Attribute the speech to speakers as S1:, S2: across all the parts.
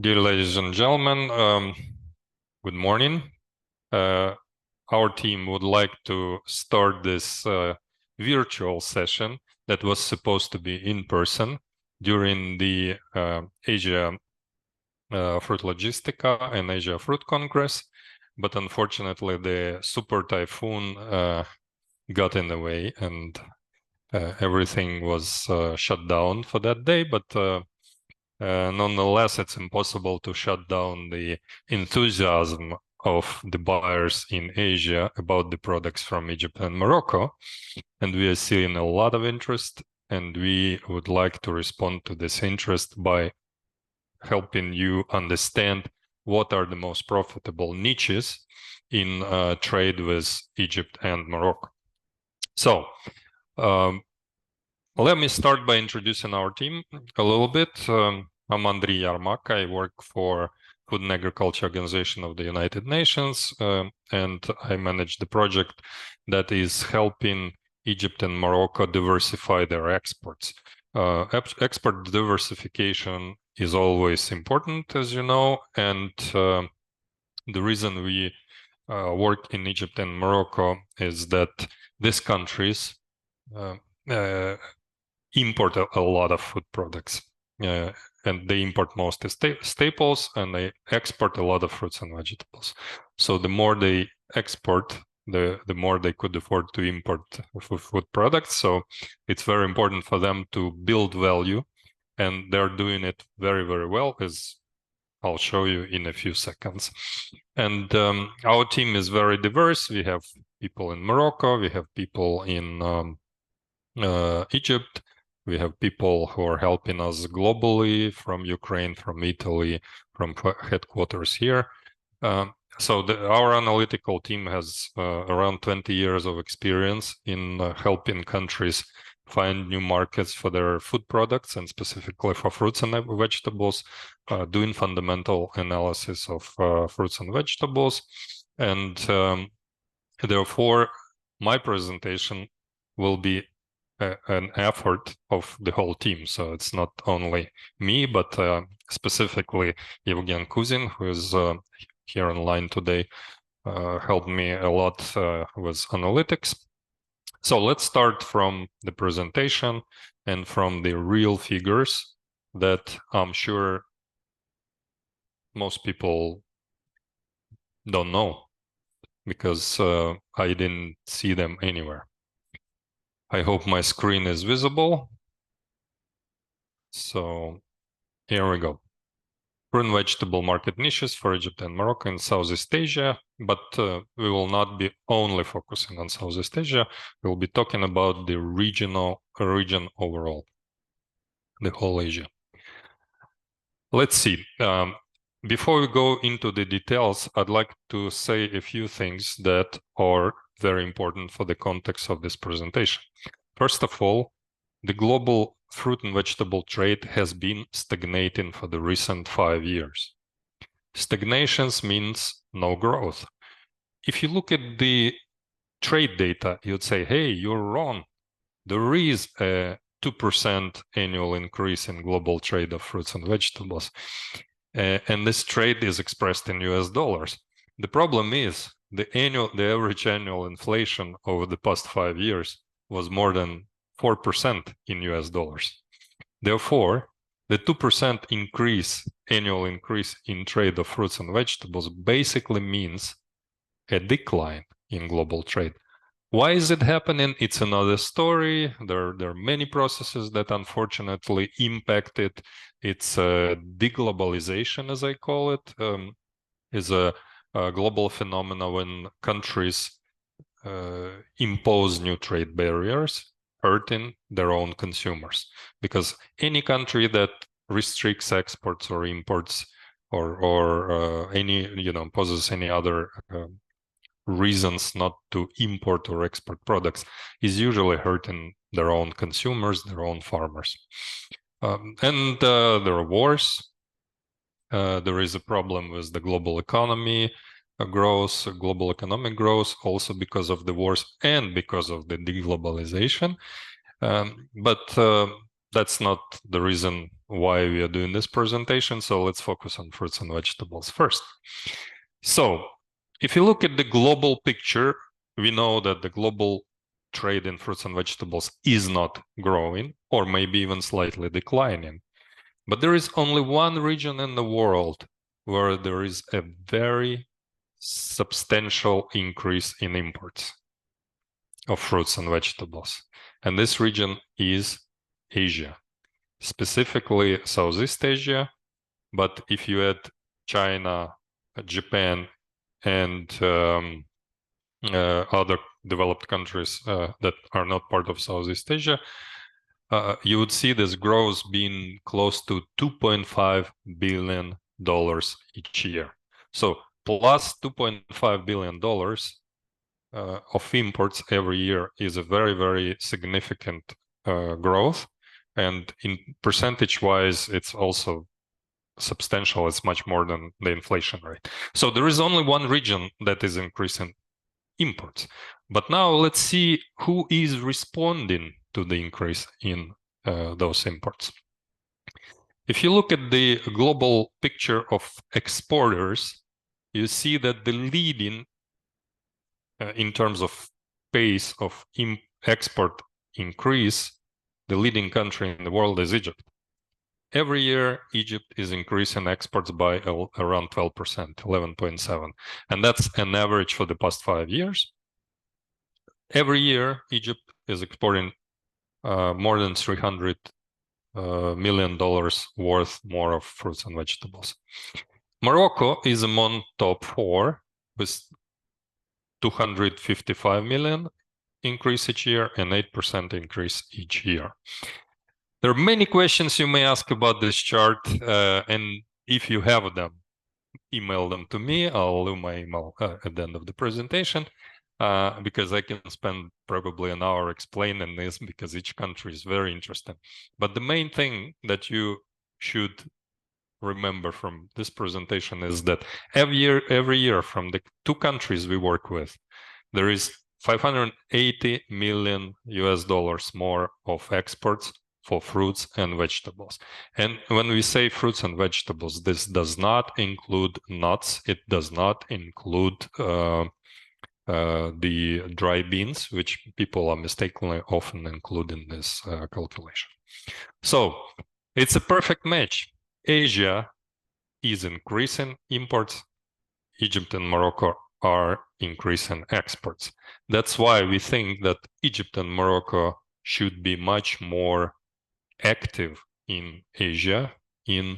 S1: Dear ladies and gentlemen, good morning. Our team would like to start this virtual session that was supposed to be in person during the Asia Fruit Logistica and Asia Fruit Congress, but unfortunately the super typhoon got in the way and everything was shut down for that day, but nonetheless, it's impossible to shut down the enthusiasm of the buyers in Asia about the products from Egypt and Morocco. And we are seeing a lot of interest, and we would like to respond to this interest by helping you understand what are the most profitable niches in trade with Egypt and Morocco. So, let me start by introducing our team a little bit. I'm Andriy Yarmak. I work for Food and Agriculture Organization of the United Nations, and I manage the project that is helping Egypt and Morocco diversify their exports. Export diversification is always important, as you know, and the reason we work in Egypt and Morocco is that these countries import a lot of food products, and they import most staples, and they export a lot of fruits and vegetables. So the more they export, the more they could afford to import food products. So it's very important for them to build value, and they're doing it very, very well, as I'll show you in a few seconds. And our team is very diverse. We have people in Morocco, we have people in Egypt. We have people who are helping us globally from Ukraine, from Italy, from headquarters here. So our analytical team has around 20 years of experience in helping countries find new markets for their food products, and specifically for fruits and vegetables, doing fundamental analysis of fruits and vegetables. And therefore, my presentation will be an effort of the whole team. So it's not only me, but specifically Evgen Kuzin, who is here online today, helped me a lot with analytics. So let's start from the presentation and from the real figures that I'm sure most people don't know, because I didn't see them anywhere. I hope my screen is visible. So here we go. Fruit and vegetable market niches for Egypt and Morocco and Southeast Asia, but we will not be only focusing on Southeast Asia. We'll be talking about the region overall, the whole Asia. Let's see. Before we go into the details, I'd like to say a few things that are very important for the context of this presentation. First of all, the global fruit and vegetable trade has been stagnating for the recent 5 years. Stagnation means no growth. If you look at the trade data, you'd say, hey, you're wrong. There is a 2% annual increase in global trade of fruits and vegetables. And this trade is expressed in US dollars. The problem is the average annual inflation over the past 5 years was more than 4% in US dollars. Therefore, the 2% annual increase in trade of fruits and vegetables basically means a decline in global trade. Why is it happening? It's another story. There are many processes that unfortunately impact it. It's deglobalization, as I call it, is a global phenomenon when countries impose new trade barriers, hurting their own consumers. Because any country that restricts exports or imports or poses any other reasons not to import or export products is usually hurting their own consumers, their own farmers. And there are wars. There is a problem with the global economy growth, global economic growth, also because of the wars and because of the deglobalization. But that's not the reason why we are doing this presentation. So let's focus on fruits and vegetables first. So if you look at the global picture, we know that the global trade in fruits and vegetables is not growing, or maybe even slightly declining. But there is only one region in the world where there is a very substantial increase in imports of fruits and vegetables. And this region is Asia, specifically Southeast Asia. But if you add China, Japan, and other developed countries that are not part of Southeast Asia, you would see this growth being close to $2.5 billion each year. So plus $2.5 billion of imports every year is a very, very significant growth. And in percentage-wise, it's also substantial. It's much more than the inflation rate. So there is only one region that is increasing imports. But now let's see who is responding to the increase in those imports. If you look at the global picture of exporters, you see that the leading in terms of pace of export increase, the leading country in the world is Egypt. Every year, Egypt is increasing exports by around 12%, 11.7%. And that's an average for the past 5 years. Every year, Egypt is exporting more than $300 million worth more of fruits and vegetables. Morocco is among top 4 with 255 million increase each year and 8% increase each year. There are many questions you may ask about this chart, and if you have them, email them to me. I'll leave my email at the end of the presentation, because I can spend probably an hour explaining this because each country is very interesting. But the main thing that you should remember from this presentation is that every year from the 2 countries we work with, there is $580 million more of exports for fruits and vegetables. And when we say fruits and vegetables, this does not include nuts. It does not include the dry beans, which people are mistakenly often include in this calculation. So it's a perfect match. Asia is increasing imports. Egypt and Morocco are increasing exports. That's why we think that Egypt and Morocco should be much more active in Asia in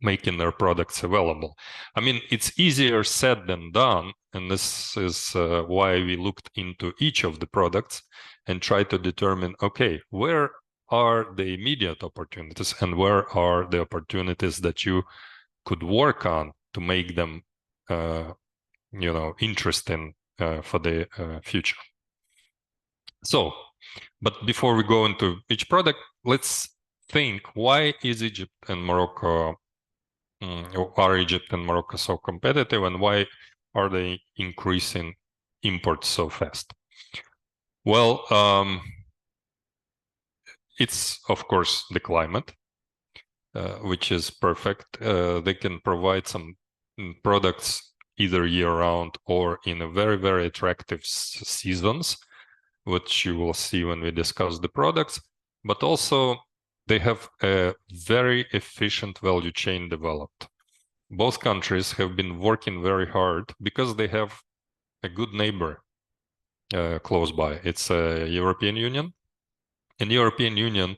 S1: making their products available. I mean, it's easier said than done, and this is why we looked into each of the products and tried to determine, okay, where are the immediate opportunities and where are the opportunities that you could work on to make them, interesting for the future. So, but before we go into each product, let's think, why is Egypt and Morocco, are Egypt and Morocco so competitive, and why are they increasing imports so fast? Well, it's of course the climate, which is perfect. They can provide some products either year-round or in a very, very attractive seasons, which you will see when we discuss the products. But also, they have a very efficient value chain developed. Both countries have been working very hard because they have a good neighbor close by. It's a European Union, and the European Union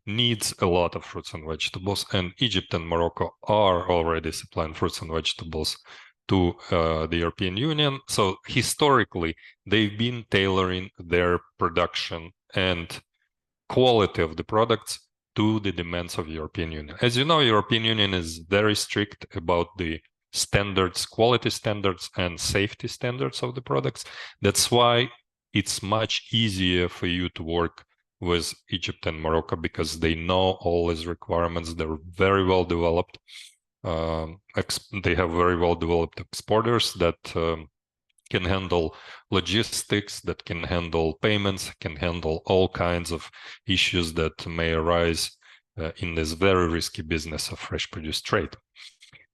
S1: needs a lot of fruits and vegetables, and Egypt and Morocco are already supplying fruits and vegetables to the European Union. So historically, they've been tailoring their production and quality of the products to the demands of the European Union. As you know, European Union is very strict about the standards, quality standards and safety standards of the products. That's why it's much easier for you to work with Egypt and Morocco because they know all these requirements. They're very well developed. They have very well developed exporters that can handle logistics, that can handle payments, can handle all kinds of issues that may arise in this very risky business of fresh produce trade.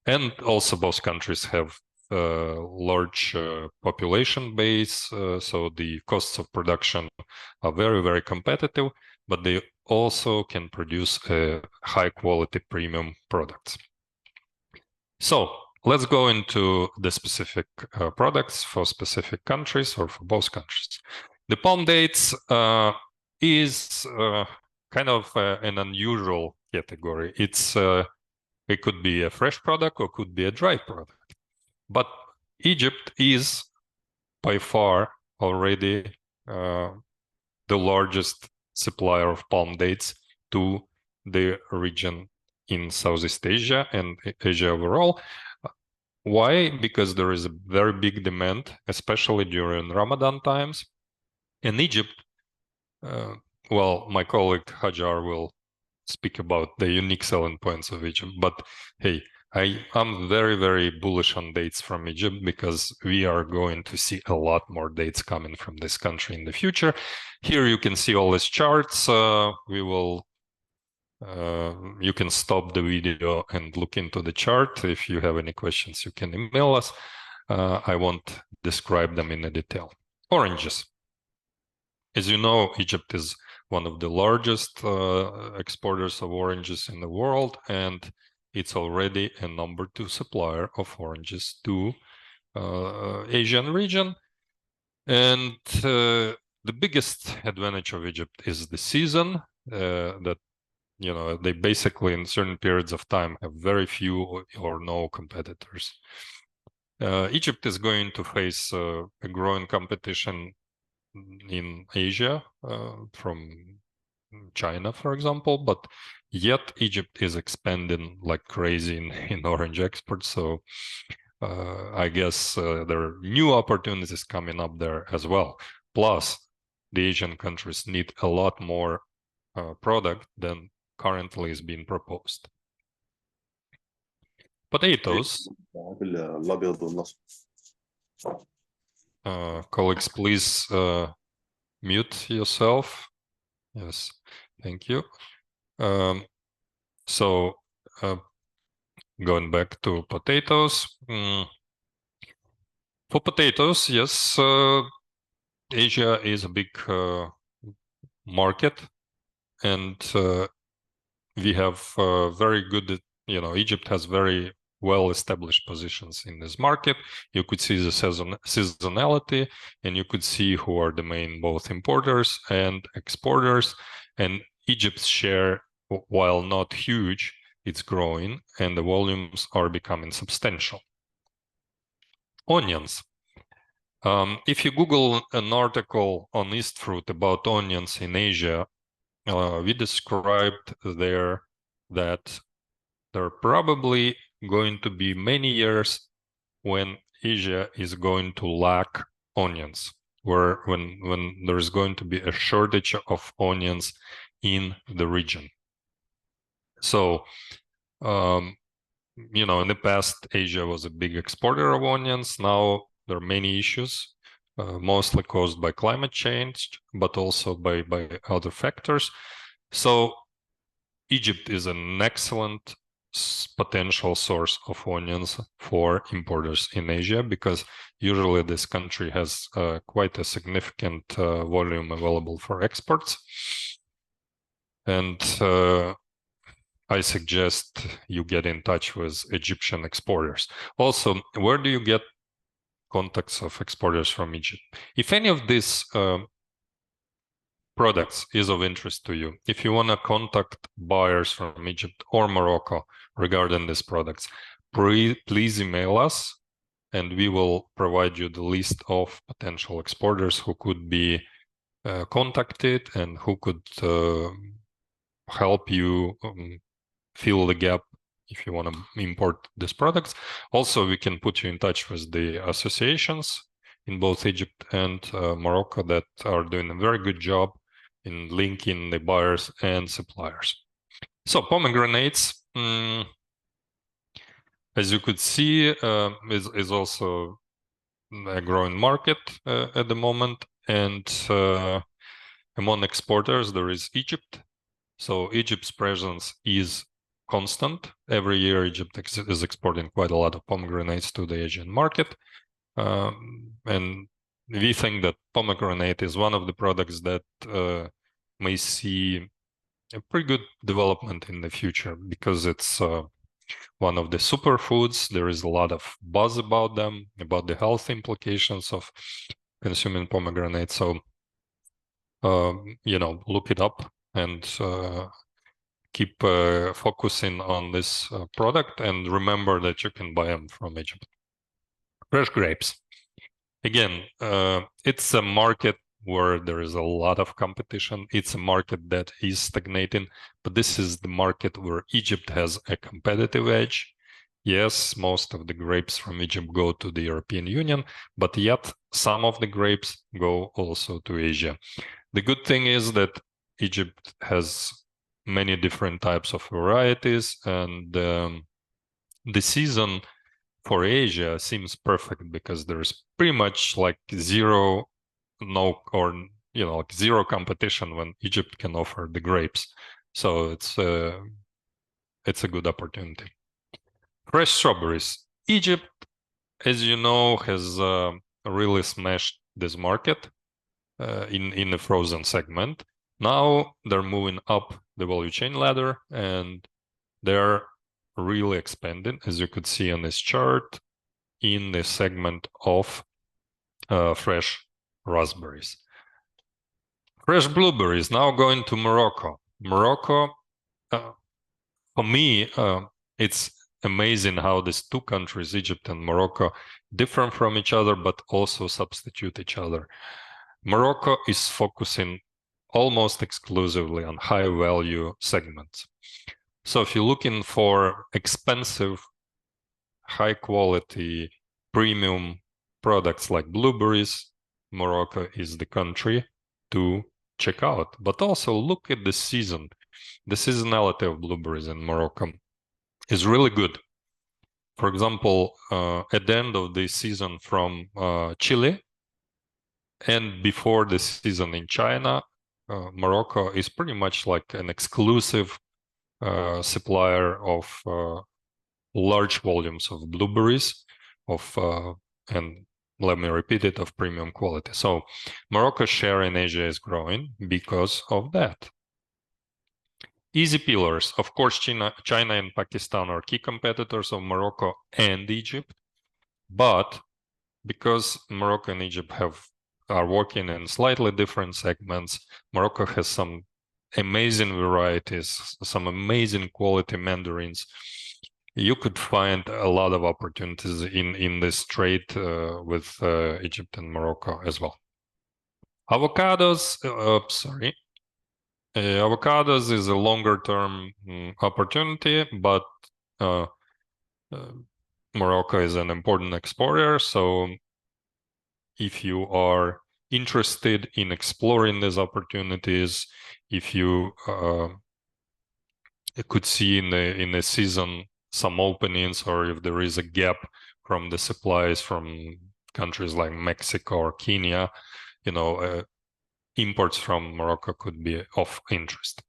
S1: And also both countries have large population base, so the costs of production are very, very competitive, but they also can produce high quality premium products. So let's go into the specific products for specific countries or for both countries. The palm dates is kind of an unusual category. It could be a fresh product or could be a dry product. But Egypt is by far already the largest supplier of palm dates to the region in Southeast Asia and Asia overall. Why? Because there is a very big demand, especially during Ramadan times. In Egypt, well, my colleague Hajar will speak about the unique selling points of Egypt, but hey, I'm very, very bullish on dates from Egypt because we are going to see a lot more dates coming from this country in the future. Here you can see all these charts. You can stop the video and look into the chart. If you have any questions, you can email us. I won't describe them in detail. Oranges. As you know, Egypt is one of the largest exporters of oranges in the world, and it's already a #2 supplier of oranges to Asian region. And the biggest advantage of Egypt is the season, that they basically in certain periods of time have very few or no competitors. Egypt is going to face a growing competition in Asia from China, for example, but yet Egypt is expanding like crazy in orange exports. So I guess there are new opportunities coming up there as well. Plus, the Asian countries need a lot more product than currently is being proposed. Potatoes. Colleagues, please mute yourself. Yes, thank you. So going back to potatoes. For potatoes, yes, Asia is a big market, and we have very good, Egypt has very well-established positions in this market. You could see the seasonality, and you could see who are the main both importers and exporters. And Egypt's share, while not huge, it's growing, and the volumes are becoming substantial. Onions. If you Google an article on East Fruit about onions in Asia, we described there that there are probably going to be many years when Asia is going to lack onions, when there's going to be a shortage of onions in the region. So, in the past, Asia was a big exporter of onions. Now there are many issues, mostly caused by climate change, but also by other factors. So Egypt is an excellent potential source of onions for importers in Asia, because usually this country has quite a significant volume available for exports. And I suggest you get in touch with Egyptian exporters. Also, where do you get contacts of exporters from Egypt? If any of these products is of interest to you, if you want to contact buyers from Egypt or Morocco regarding these products, please email us, and we will provide you the list of potential exporters who could be contacted and who could help you fill the gap if you want to import these products. Also, we can put you in touch with the associations in both Egypt and Morocco that are doing a very good job in linking the buyers and suppliers. So pomegranates, as you could see, is also a growing market at the moment. And among exporters, there is Egypt. So Egypt's presence is constant. Every year, Egypt is exporting quite a lot of pomegranates to the Asian market. And we think that pomegranate is one of the products that may see a pretty good development in the future because it's one of the superfoods. There is a lot of buzz about them, about the health implications of consuming pomegranate. So, look it up and keep focusing on this product, and remember that you can buy them from Egypt. Fresh grapes. Again, it's a market where there is a lot of competition. It's a market that is stagnating, but this is the market where Egypt has a competitive edge. Yes, most of the grapes from Egypt go to the European Union, but yet some of the grapes go also to Asia. The good thing is that Egypt has many different types of varieties, and the season for Asia seems perfect because there's pretty much like zero competition when Egypt can offer the grapes. So it's a good opportunity. Fresh strawberries. Egypt, as you know, has really smashed this market in the frozen segment. Now they're moving up the value chain ladder, and they're really expanding, as you could see on this chart, in the segment of fresh raspberries. Fresh blueberries, now going to Morocco. Morocco, for me, it's amazing how these two countries, Egypt and Morocco, differ from each other, but also substitute each other. Morocco is focusing almost exclusively on high value segments. So if you're looking for expensive, high quality, premium products like blueberries, Morocco is the country to check out. But also look at the season. The seasonality of blueberries in Morocco is really good. For example, at the end of the season from Chile and before the season in China, Morocco is pretty much like an exclusive supplier of large volumes of blueberries and let me repeat it, of premium quality. So Morocco's share in Asia is growing because of that. Easy peelers. Of course, China and Pakistan are key competitors of Morocco and Egypt, but because Morocco and Egypt are working in slightly different segments, Morocco has some amazing varieties, some amazing quality mandarins. You could find a lot of opportunities in this trade with Egypt and Morocco as well. Avocados, avocados is a longer term opportunity, but Morocco is an important exporter. So if you are interested in exploring these opportunities, if you could see in the season some openings, or if there is a gap from the supplies from countries like Mexico or Kenya, imports from Morocco could be of interest.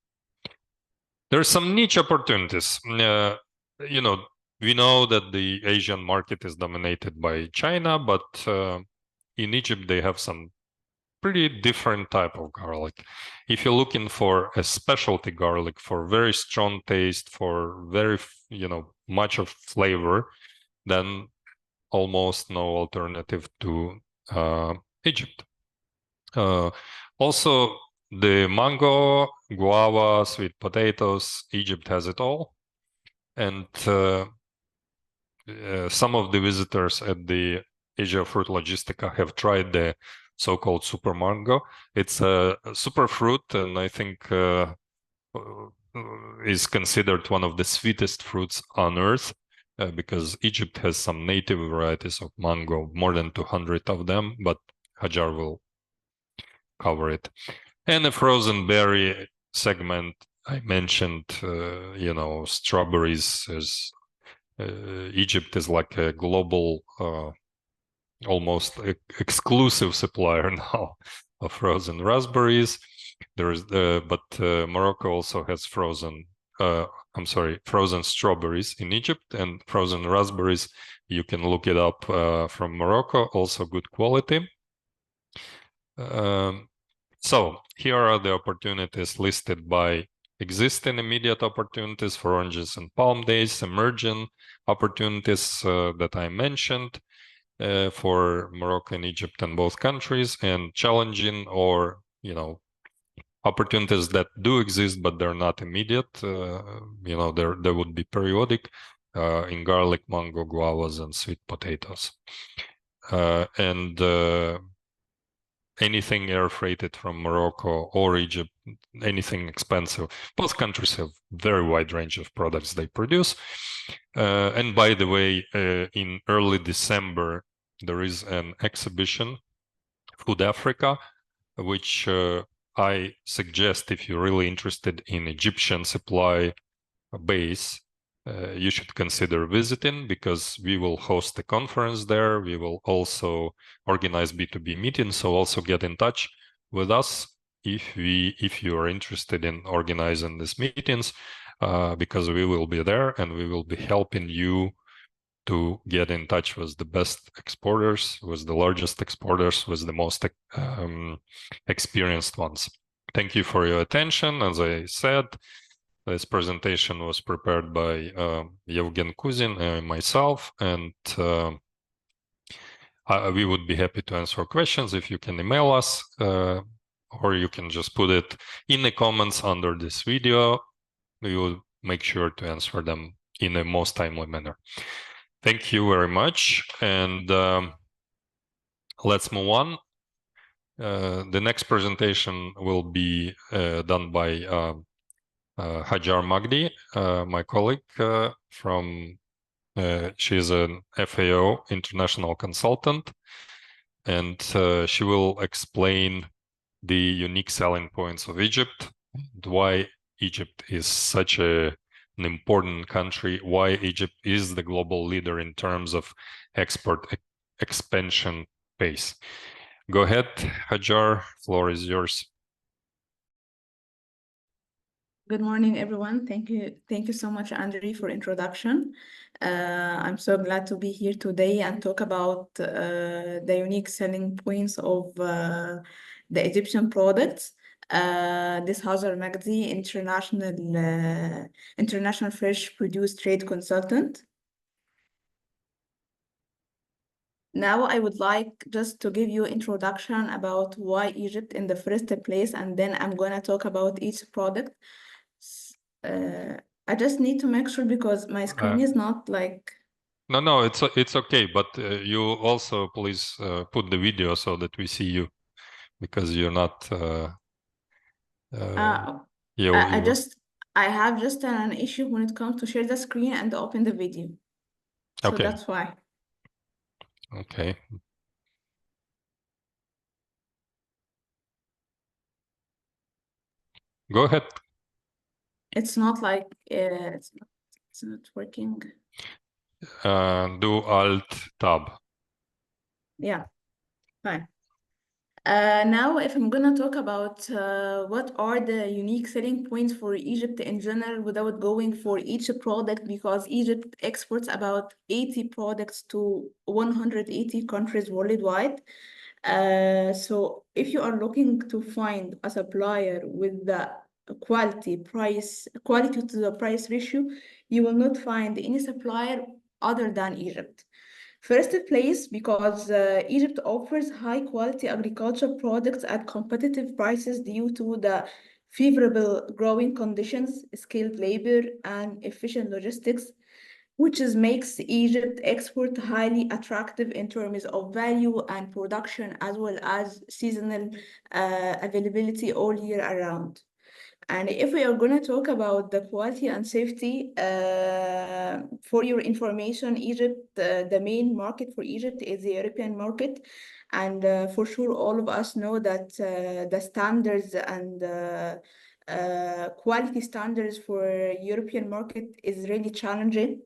S1: There are some niche opportunities. We know that the Asian market is dominated by China, but in Egypt they have some pretty different type of garlic. If you're looking for a specialty garlic for very strong taste, for very much of flavor, then almost no alternative to Egypt. Also, the mango, guava, sweet potatoes, Egypt has it all. And some of the visitors at the Asia Fruit Logistica have tried the so-called super mango. It's a super fruit, and I think is considered one of the sweetest fruits on earth because Egypt has some native varieties of mango, more than 200 of them, but Hajar will cover it. And the frozen berry segment, I mentioned, strawberries. Egypt is like a global almost exclusive supplier now of frozen raspberries. But Morocco also has frozen strawberries in Egypt, and frozen raspberries. You can look it up from Morocco, also good quality. So here are the opportunities listed by existing immediate opportunities for oranges and palm days, emerging opportunities that I mentioned for Morocco and Egypt and both countries, and challenging or, opportunities that do exist, but they're not immediate. There would be periodic in garlic, mango, guavas, and sweet potatoes. And anything air freighted from Morocco or Egypt, anything expensive. Both countries have very wide range of products they produce. And by the way, in early December, there is an exhibition, Food Africa, which I suggest if you're really interested in Egyptian supply base, you should consider visiting, because we will host a conference there. We will also organize B2B meetings, so also get in touch with us if you are interested in organizing these meetings, because we will be there and we will be helping you to get in touch with the best exporters, with the largest exporters, with the most experienced ones. Thank you for your attention. As I said, this presentation was prepared by Yevgen Kuzin and myself, and we would be happy to answer questions. If you can email us, or you can just put it in the comments under this video. We will make sure to answer them in a most timely manner. Thank you very much, and let's move on. The next presentation will be done by Hajar Magdi, my colleague she's an FAO international consultant, and she will explain the unique selling points of Egypt, and why Egypt is such an important country, why Egypt is the global leader in terms of export expansion pace. Go ahead, Hajar, floor is yours.
S2: Good morning, everyone. Thank you so much, Andrei, for introduction. I'm so glad to be here today and talk about the unique selling points of the Egyptian products. This Hajar Magdi, international fresh produce trade consultant. Now I would like just to give you introduction about why Egypt in the first place, and then I'm gonna talk about each product. I just need to make sure because my screen is not like...
S1: No, it's okay, but you also please put the video so that we see you, because you're not...
S2: I have just an issue when it comes to share the screen and open the video. So
S1: okay.
S2: That's why.
S1: Okay. Go ahead.
S2: It's not like it's not working.
S1: Do Alt Tab.
S2: Yeah, fine. Now, if I'm gonna talk about what are the unique selling points for Egypt in general without going for each product, because Egypt exports about 80 products to 180 countries worldwide. So if you are looking to find a supplier with the quality to the price ratio, you will not find any supplier other than Egypt. First place, because Egypt offers high quality agriculture products at competitive prices due to the favorable growing conditions, skilled labor, and efficient logistics, which makes Egypt export highly attractive in terms of value and production, as well as seasonal availability all year around. And if we are going to talk about the quality and safety, for your information, the main market for Egypt is the European market. And for sure, all of us know that the standards and quality standards for European market is really challenging.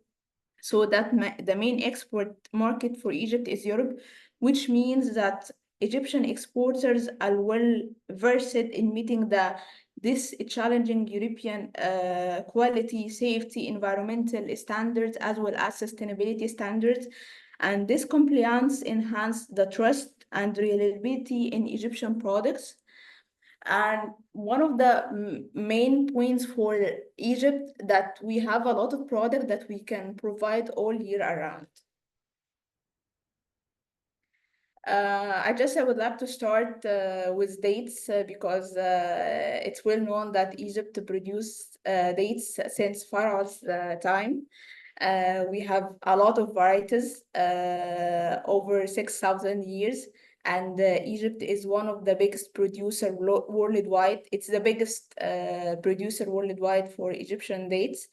S2: So that the main export market for Egypt is Europe. which means that Egyptian exporters are well versed in meeting this challenging European quality, safety, environmental standards, as well as sustainability standards. And this compliance enhanced the trust and reliability in Egyptian products. And one of the main points for Egypt that we have a lot of product that we can provide all year around. I would like to start with dates because it's well known that Egypt produced dates since Pharaoh's time. We have a lot of varieties over 6,000 years, and Egypt is one of the biggest producer worldwide. It's the biggest producer worldwide for Egyptian dates.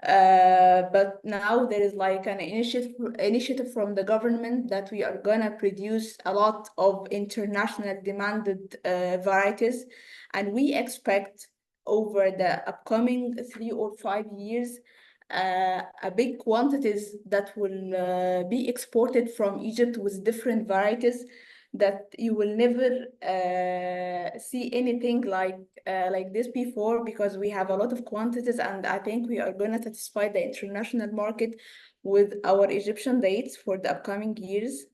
S2: But now there is like an initiative from the government that we are gonna produce a lot of international demanded varieties, and we expect over the upcoming 3 or 5 years a big quantities that will be exported from Egypt with different varieties that you will never see anything like this before, because we have a lot of quantities, and I think we are going to satisfy the international market with our Egyptian dates for the upcoming years.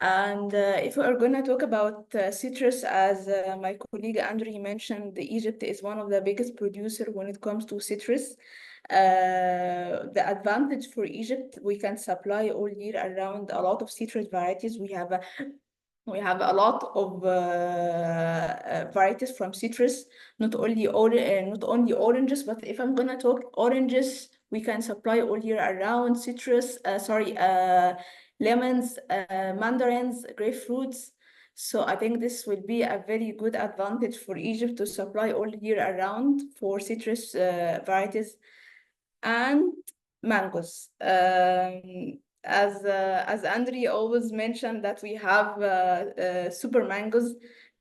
S2: And if we are going to talk about citrus, as my colleague Andrew mentioned, Egypt is one of the biggest producer when it comes to citrus. The advantage for Egypt, we can supply all year around a lot of citrus varieties. We have a lot of varieties from citrus, not only oranges, but if I'm gonna talk oranges, we can supply all year around citrus. Lemons, mandarins, grapefruits. So I think this will be a very good advantage for Egypt to supply all year around for citrus varieties and mangoes. As Andre always mentioned that we have super mangoes,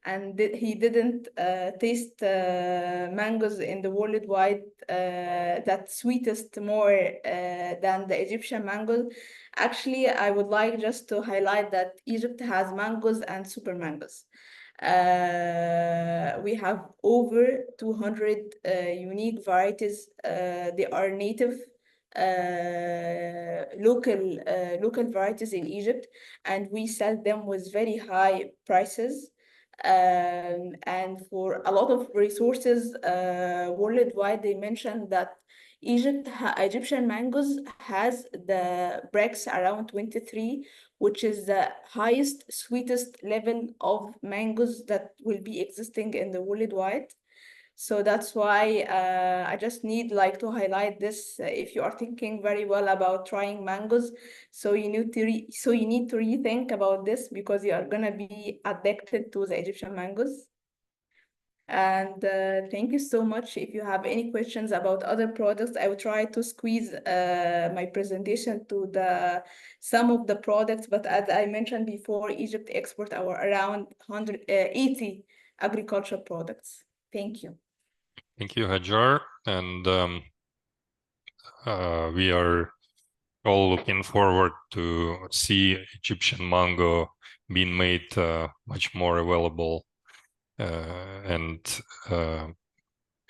S2: and he didn't taste mangoes in the worldwide that sweetest more than the Egyptian mangoes. Actually, I would like just to highlight that Egypt has mangoes and super mangoes. We have over 200 unique varieties. They are native local varieties in Egypt, and we sell them with very high prices. And for a lot of resources worldwide, they mentioned that Egyptian mangoes has the Brex around 23, which is the highest, sweetest level of mangoes that will be existing in the worldwide. So that's why I just need like to highlight this. If you are thinking very well about trying mangoes, so you need to rethink about this, because you are gonna be addicted to the Egyptian mangoes. And thank you so much. If you have any questions about other products, I will try to squeeze my presentation to some of the products. But as I mentioned before, Egypt export around 180 agricultural products. Thank you.
S1: Thank you, Hajar. And we are all looking forward to see Egyptian mango being made much more available and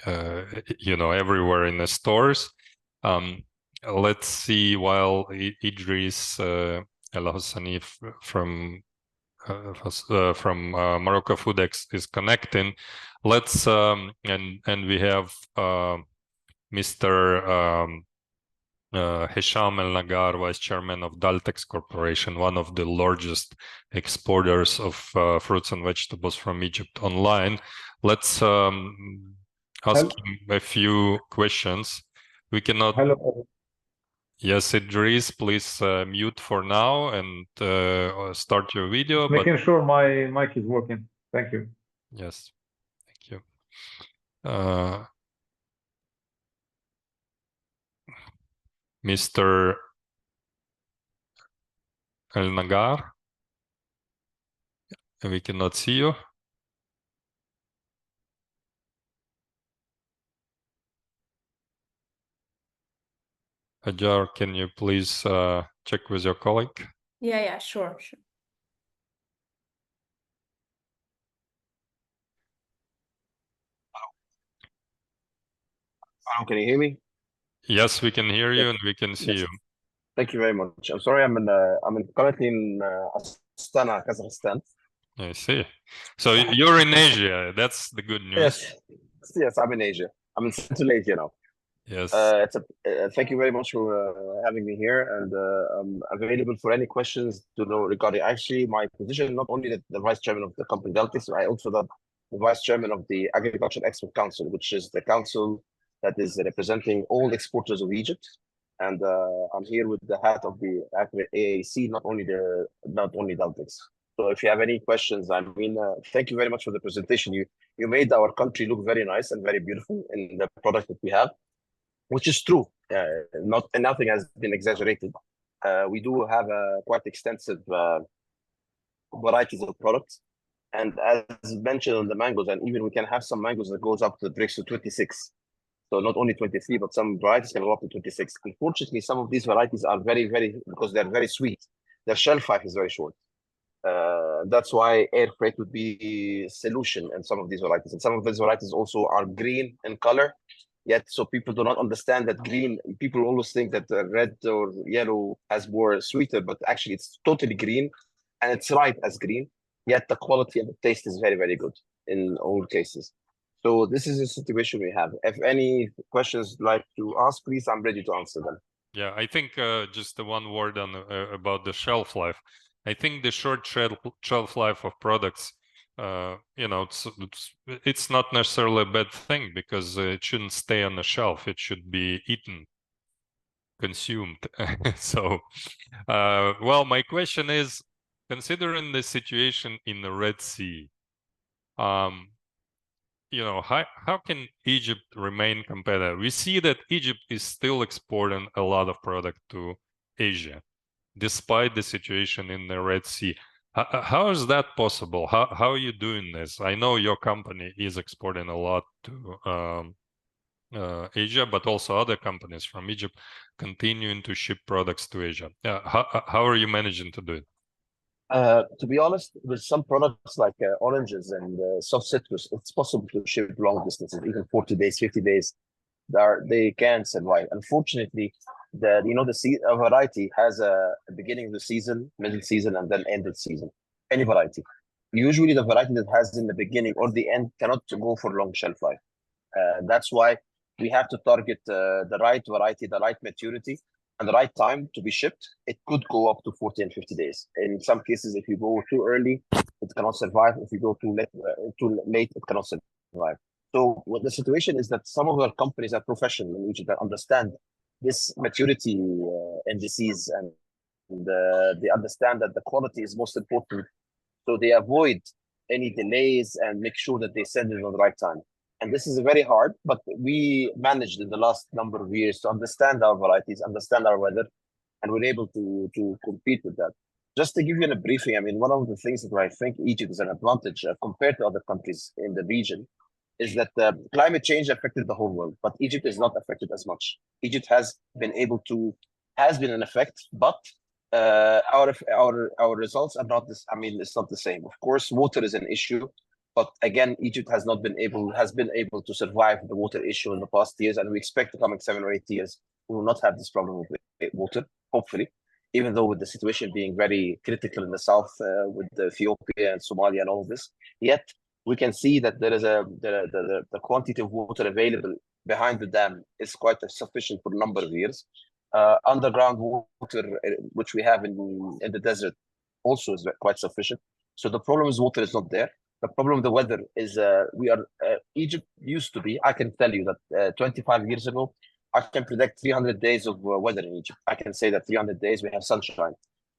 S1: everywhere in the stores. Let's see, while Idris El Hassani from Morocco Foodex is connecting, let's and we have Mr. Hisham El Nagar, Vice Chairman of Daltex Corporation, one of the largest exporters of fruits and vegetables from Egypt online. Let's ask him a few questions. We cannot.
S3: Hello.
S1: Yes, Idris, please mute for now and start your video.
S3: Just making sure my mic is working. Thank you.
S1: Yes, thank you. Mr. El Nagar, we cannot see you. Hajar, can you please check with your colleague?
S2: Yeah, sure.
S4: Can you hear me?
S1: Yes, we can hear you
S4: Yes.
S1: and we can see
S4: Yes.
S1: you.
S4: Thank you very much. I'm sorry, currently in Astana, Kazakhstan.
S1: I see. So you're in Asia. That's the good news.
S4: Yes, I'm in Asia. I'm in Central Asia now.
S1: Yes.
S4: Thank you very much for having me here, and I'm available for any questions to know regarding actually my position, not only the vice chairman of the company Deltis, I also the vice chairman of the Agriculture Export Council, which is the council that is representing all exporters of Egypt. And I'm here with the hat of the AAC, not only Deltis. So if you have any questions, thank you very much for the presentation. You made our country look very nice and very beautiful in the product that we have, which is true. Nothing has been exaggerated. We do have quite extensive varieties of products, and as mentioned on the mangoes, and even we can have some mangoes that goes up to breaks to 26. So not only 23, but some varieties can go up to 26. Unfortunately, some of these varieties are because they're very sweet. Their shelf life is very short. That's why air freight would be a solution in some of these varieties. And some of these varieties also are green in color. Yet, so people do not understand that green. People always think that red or yellow has more sweeter, but actually it's totally green, and it's ripe as green. Yet the quality and the taste is very, very good in all cases. So this is the situation we have. If any questions like to ask, please, I'm ready to answer them.
S1: Yeah, I think just the one word on about the shelf life. I think the short shelf life of products, it's not necessarily a bad thing, because it shouldn't stay on the shelf. It should be eaten, consumed. So, well, my question is, considering the situation in the Red Sea, how can Egypt remain competitive? We see that Egypt is still exporting a lot of product to Asia, despite the situation in the Red Sea. How is that possible? How are you doing this? I know your company is exporting a lot to Asia, but also other companies from Egypt continuing to ship products to Asia. How are you managing to do it?
S4: To be honest, with some products like oranges and soft citrus, it's possible to ship long distances, even 40 days, 50 days. They can survive. Unfortunately, a variety has a beginning of the season, middle season, and then end of season. Any variety. Usually, the variety that has in the beginning or the end cannot go for long shelf life. That's why we have to target the right variety, the right maturity, and the right time to be shipped. It could go up to 40 and 50 days. In some cases, if you go too early, it cannot survive. If you go too late, it cannot survive. So what the situation is that some of our companies are professional in Egypt that understand this maturity indices, and they understand that the quality is most important. So they avoid any delays and make sure that they send it on the right time. And this is very hard, but we managed in the last number of years to understand our varieties, understand our weather, and we're able to compete with that. Just to give you a briefing, one of the things that I think Egypt is an advantage compared to other countries in the region is that climate change affected the whole world, but Egypt is not affected as much. Egypt has been an effect, but our results are not this. It's not the same. Of course, water is an issue, but again, Egypt has been able to survive the water issue in the past years, and we expect the coming 7 or 8 years we will not have this problem with water, hopefully. Even though with the situation being very critical in the south with Ethiopia and Somalia and all of this, yet we can see that there is the quantity of water available behind the dam is quite sufficient for a number of years. Underground water, which we have in the desert, also is quite sufficient. So the problem is water is not there. The problem with the weather is Egypt used to be, I can tell you that 25 years ago, I can predict 300 days of weather in Egypt. I can say that 300 days we have sunshine.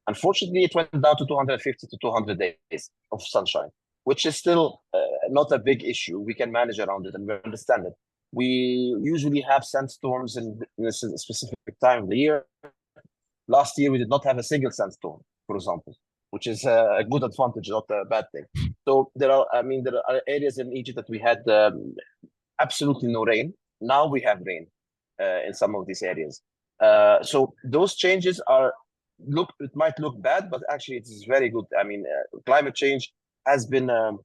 S4: Unfortunately, it went down to 250 to 200 days of sunshine, which is still not a big issue. We can manage around it and we understand it. We usually have sandstorms in a specific time of the year. Last year, we did not have a single sandstorm, for example, which is a good advantage, not a bad thing. So there are areas in Egypt that we had absolutely no rain. Now we have rain in some of these areas. So those changes it might look bad, but actually it is very good. I mean, climate change has been a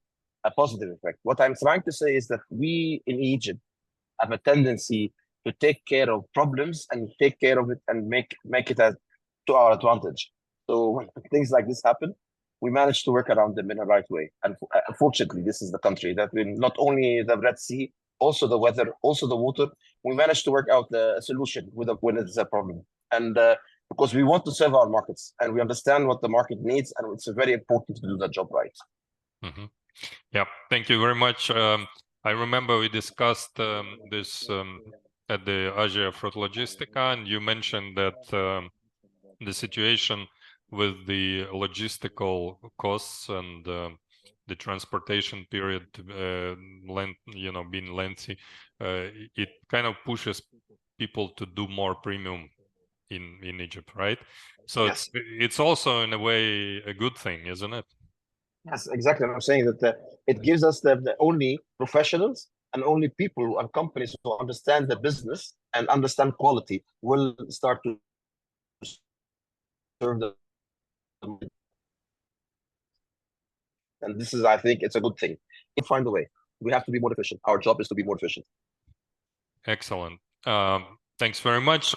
S4: positive effect. What I'm trying to say is that we in Egypt have a tendency to take care of problems and take care of it and make it to our advantage. So when things like this happen, we manage to work around them in a right way. And unfortunately, this is the country that we not only the Red Sea, also the weather, also the water. We managed to work out the solution when it's a problem. And because we want to serve our markets and we understand what the market needs, and it's very important to do that job right.
S1: Mm-hmm. Yeah, thank you very much. I remember we discussed this at the Asia Fruit Logistica, and you mentioned that the situation with the logistical costs and the transportation period being lengthy, it kind of pushes people to do more premium in Egypt, right? So
S4: Yes.
S1: it's also in a way a good thing, isn't it?
S4: Yes, exactly. I'm saying that it gives us the only professionals and only people and companies who understand the business and understand quality will start to serve the. And this is, I think, it's a good thing. We'll find a way. We have to be more efficient. Our job is to be more efficient.
S1: Excellent. Thanks very much.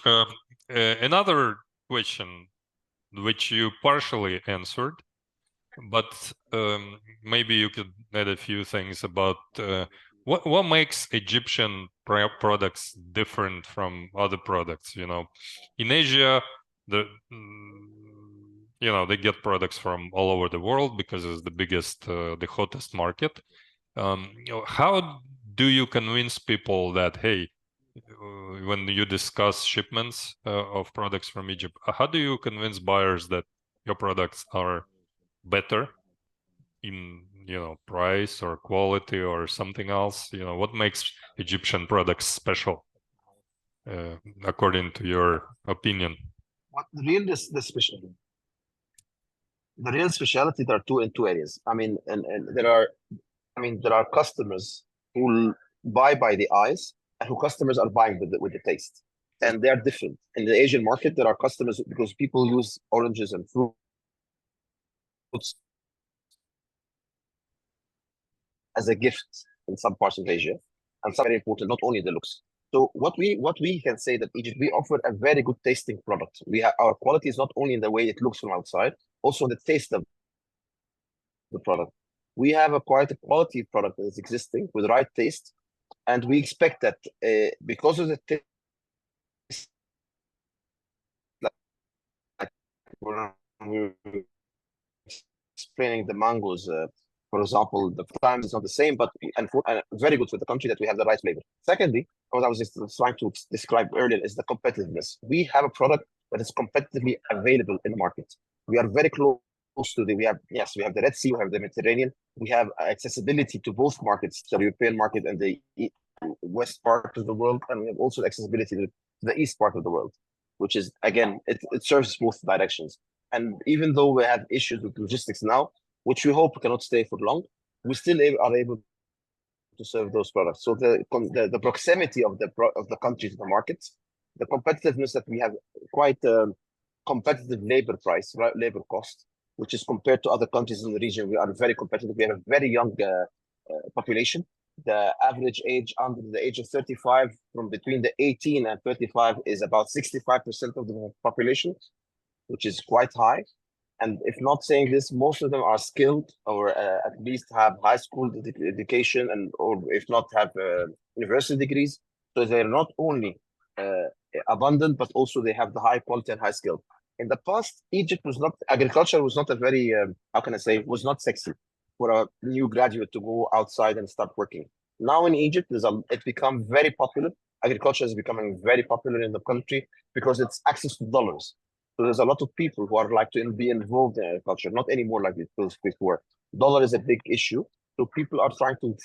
S1: Another question, which you partially answered, but maybe you could add a few things about what makes Egyptian products different from other products. In Asia, they get products from all over the world because it's the biggest, the hottest market. How do you convince people that, hey, when you discuss shipments of products from Egypt, how do you convince buyers that your products are better in price or quality or something else? What makes Egyptian products special according to your opinion?
S4: What the real specialty, there are two areas. I mean, and there are customers who buy by the eyes and who customers are buying with the taste, and they are different. In the Asian market, there are customers because people use oranges and fruits as a gift in some parts of Asia, and some very important, not only the looks. So what we can say that Egypt, we offer a very good tasting product. Our quality is not only in the way it looks from outside, also in the taste of the product. We have quite a quality product that is existing with the right taste, and we expect that because of the taste, like we're explaining the mangoes, for example, the time is not the same, but and very good for the country that we have the right flavor. Secondly, what I was just trying to describe earlier is the competitiveness. We have a product that is competitively available in the market. We are very close to we have the Red Sea, we have the Mediterranean, we have accessibility to both markets, the European market and the west part of the world, and we have also accessibility to the east part of the world, which is, again, it serves both directions. And even though we have issues with logistics now, which we hope cannot stay for long, we still are able to serve those products. So the proximity of the country to the markets, the competitiveness that we have, quite competitive labor cost, which is compared to other countries in the region. We are very competitive. We have a very young population. The average age under the age of 35, from between the 18 and 35, is about 65% of the population, which is quite high. And if not saying this, most of them are skilled or at least have high school education, or if not have university degrees. So they're not only abundant, but also they have the high quality and high skill. In the past, agriculture was not a very, was not sexy for a new graduate to go outside and start working. Now in Egypt, it's become very popular. Agriculture is becoming very popular in the country because it's access to dollars. So there's a lot of people who are like to be involved in agriculture, not anymore like it was before. Dollar is a big issue. So people are trying to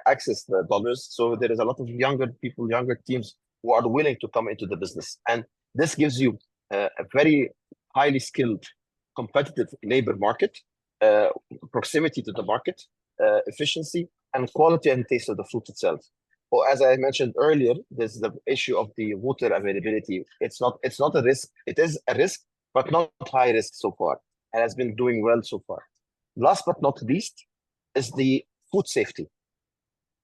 S4: access the dollars. So there is a lot of younger people, younger teams who are willing to come into the business. And this gives you a very highly skilled, competitive labor market, proximity to the market, efficiency, and quality and taste of the fruit itself. or as I mentioned earlier, there's the issue of the water availability. It's not a risk. It is a risk, but not high risk so far, and has been doing well so far. Last but not least is the food safety.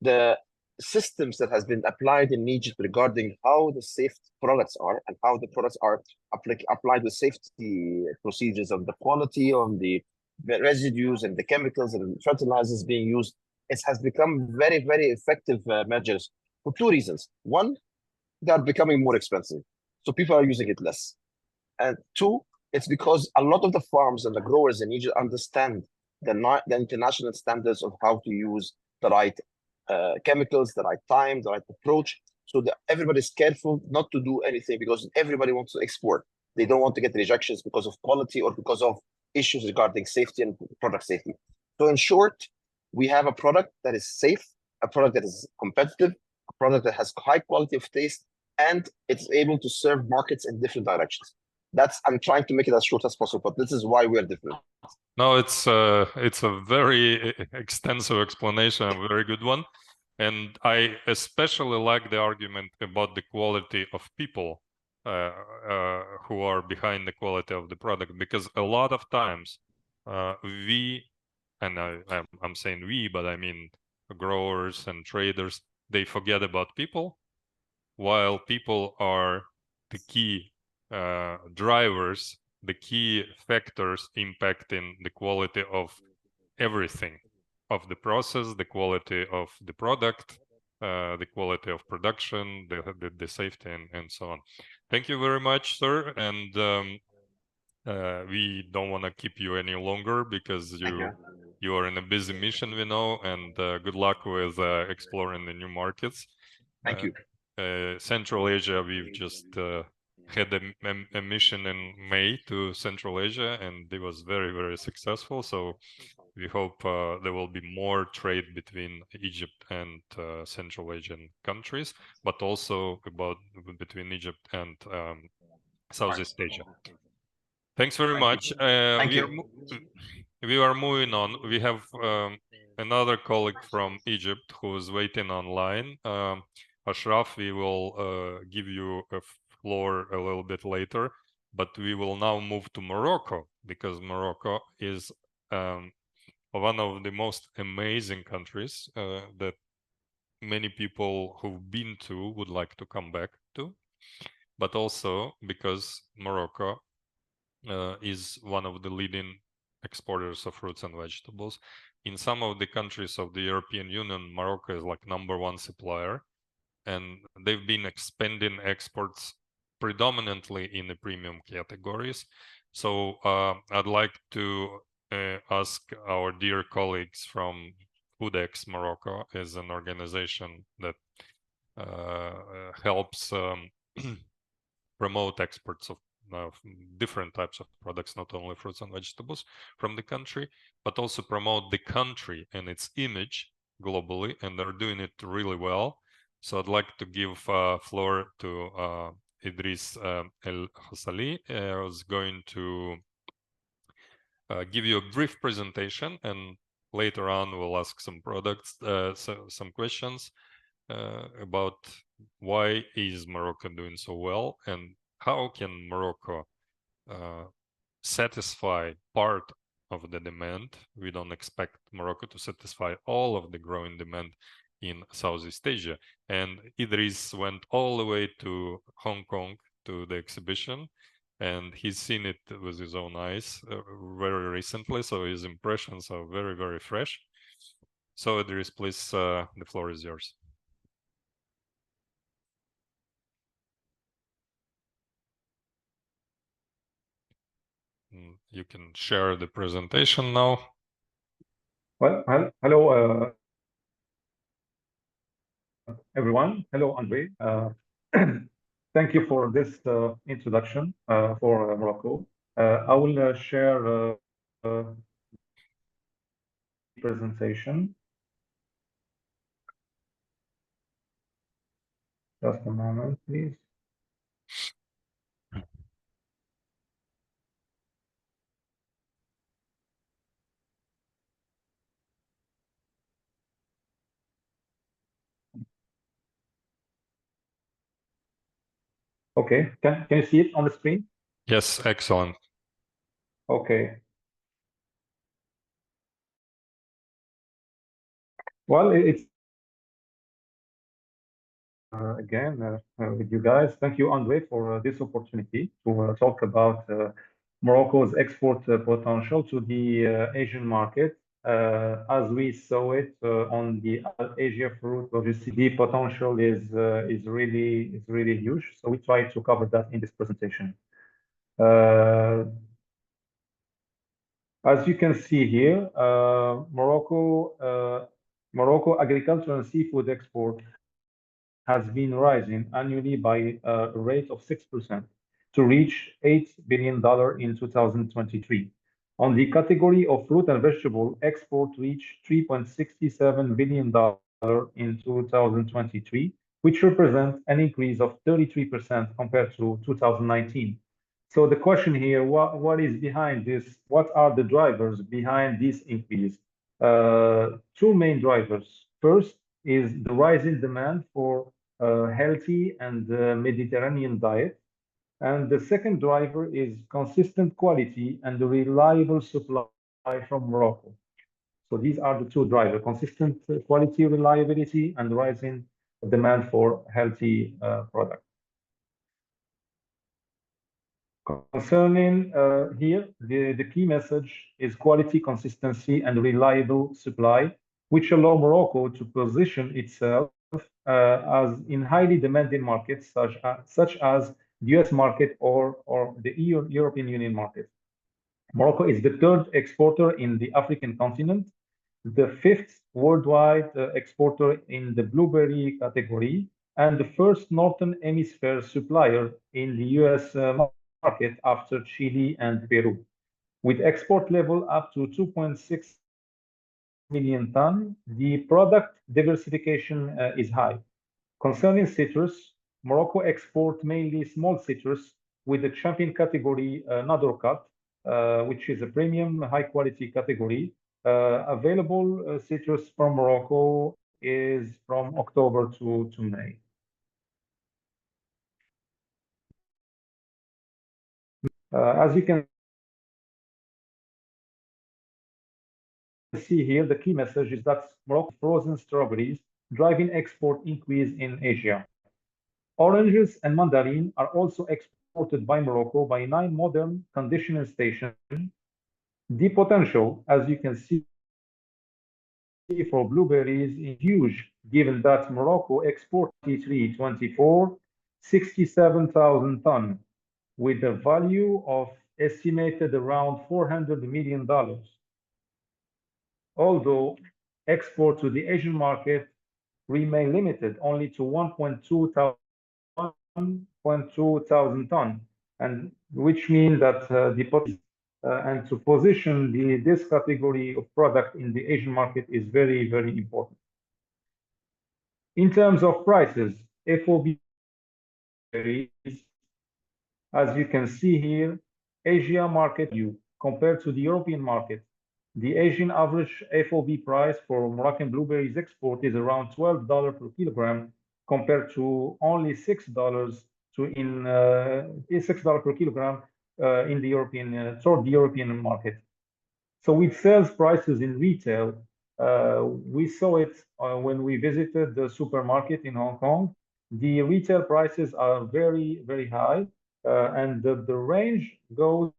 S4: The systems that has been applied in Egypt regarding how the safe products are and how the products are applied with safety procedures of the quality, on the residues and the chemicals and fertilizers being used, it has become very, very effective measures for two reasons. One, they are becoming more expensive, so people are using it less. And two, it's because a lot of the farms and the growers in Egypt understand the international standards of how to use the right chemicals, the right time, the right approach. So that everybody's careful not to do anything because everybody wants to export. They don't want to get rejections because of quality or because of issues regarding safety and product safety. So in short, we have a product that is safe, a product that is competitive, a product that has high quality of taste, and it's able to serve markets in different directions. I'm trying to make it as short as possible, but this is why we are different.
S1: No, it's a very extensive explanation, a very good one. And I especially like the argument about the quality of people who are behind the quality of the product, because a lot of times I'm saying we, but I mean growers and traders, they forget about people, while people are the key drivers, the key factors impacting the quality of everything, of the process, the quality of the product, the quality of production, the safety, and so on. Thank you very much, sir. And we don't want to keep you any longer because you are in a busy mission, we know, and good luck with exploring the new markets.
S4: Thank you.
S1: Central Asia, we've just had a mission in May to Central Asia, and it was very, very successful. So we hope there will be more trade between Egypt and Central Asian countries, but also between Egypt and Southeast Asia. Thanks very much.
S4: Thank you.
S1: We are moving on. We have another colleague from Egypt who is waiting online. Ashraf, we will give you a floor a little bit later, but we will now move to Morocco, because Morocco is one of the most amazing countries that many people who've been to would like to come back to, but also because Morocco is one of the leading exporters of fruits and vegetables. In some of the countries of the European Union, Morocco is like #1 supplier, and they've been expanding exports predominantly in the premium categories. So I'd like to ask our dear colleagues from Foodex Morocco, is an organization that helps promote exports of different types of products, not only fruits and vegetables from the country, but also promote the country and its image globally, and they're doing it really well. So I'd like to give floor to Idris El Hassali, who's going to give you a brief presentation, and later on we'll ask some some questions about why is Morocco doing so well, and how can Morocco satisfy part of the demand. We don't expect Morocco to satisfy all of the growing demand in Southeast Asia. And Idris went all the way to Hong Kong to the exhibition, and he's seen it with his own eyes very recently, so his impressions are very, very fresh. So Idris, please, the floor is yours. You can share the presentation now.
S3: Well, hello, everyone. Hello, Andre. Thank you for this introduction for Morocco. I will share presentation. Just a moment, please. Okay, can you see it on the screen?
S1: Yes, excellent.
S3: Okay. Well, it's again with you guys. Thank you, Andre, for this opportunity to talk about Morocco's export potential to the Asian market. As we saw it on the Asia fruit logistics, the potential is really huge. So we try to cover that in this presentation. As you can see here, Morocco agriculture and seafood export has been rising annually by a rate of 6% to reach $8 billion in 2023. On the category of fruit and vegetable, export reached $3.67 billion in 2023, which represents an increase of 33% compared to 2019. So the question here, what is behind this? What are the drivers behind this increase? Two main drivers. First is the rising demand for healthy and Mediterranean diet. And the second driver is consistent quality and reliable supply from Morocco. So these are the two drivers: consistent quality, reliability, and rising demand for healthy products. Concerning here, the key message is quality, consistency, and reliable supply, which allow Morocco to position itself as in highly demanding markets such as the US market or the European Union market. Morocco is the third exporter in the African continent, the fifth worldwide exporter in the blueberry category, and the first Northern Hemisphere supplier in the US market after Chile and Peru. With export level up to 2.6 million tons, the product diversification is high. Concerning citrus, Morocco export mainly small citrus with the champion category Nadorkat, which is a premium high quality category. Available citrus from Morocco is from October to May. As you can see here, the key message is that Morocco frozen strawberries driving export increase in Asia. Oranges and mandarin are also exported by Morocco by 9 modern conditioning stations. The potential, as you can see, for blueberries is huge, given that Morocco exported 23-24, 67,000 tons, with a value of estimated around $400 million. Although export to the Asian market remain limited only to 1.2 thousand tons, and which means that and to position this category of product in the Asian market is very, very important. In terms of prices, FOB, as you can see here, Asia market compared to the European market. The Asian average FOB price for Moroccan blueberries export is around $12 per kilogram, compared to only $6 per kilogram in the European toward the European market. So with sales prices in retail, we saw it when we visited the supermarket in Hong Kong. The retail prices are very, very high, and the range goes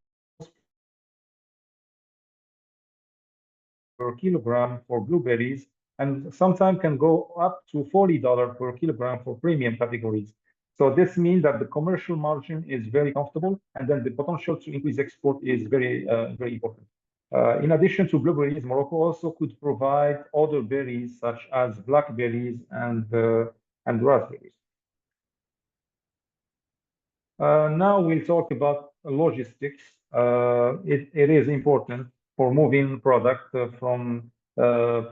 S3: per kilogram for blueberries, and sometimes can go up to $40 per kilogram for premium categories. So this means that the commercial margin is very comfortable, and then the potential to increase export is very, very important. In addition to blueberries, Morocco also could provide other berries such as blackberries and raspberries. Now we'll talk about logistics. It is important for moving product from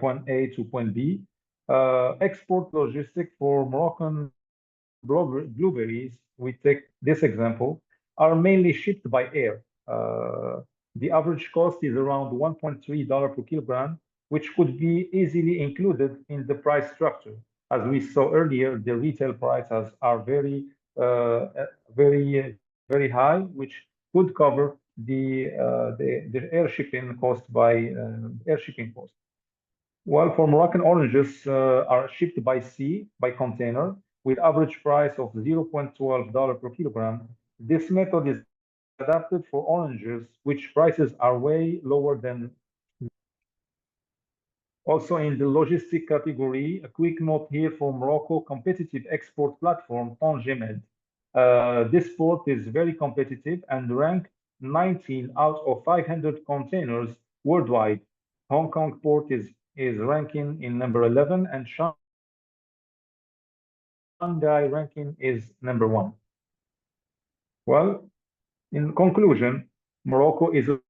S3: point A to point B. Export logistics for Moroccan blueberries, we take this example, are mainly shipped by air. The average cost is around $1.3 per kilogram, which could be easily included in the price structure. As we saw earlier, the retail prices are very very high, which could cover the air shipping cost by air shipping cost. While for Moroccan oranges are shipped by sea, by container, with average price of $0.12 per kilogram. This method is adapted for oranges, which prices are way lower than. Also in the logistic category, a quick note here for Morocco competitive export platform, Tangemed. This port is very competitive and ranked 19 out of 500 containers worldwide. Hong Kong port is ranking in number 11 and Shanghai ranking is number 1. Well, in conclusion, Morocco is a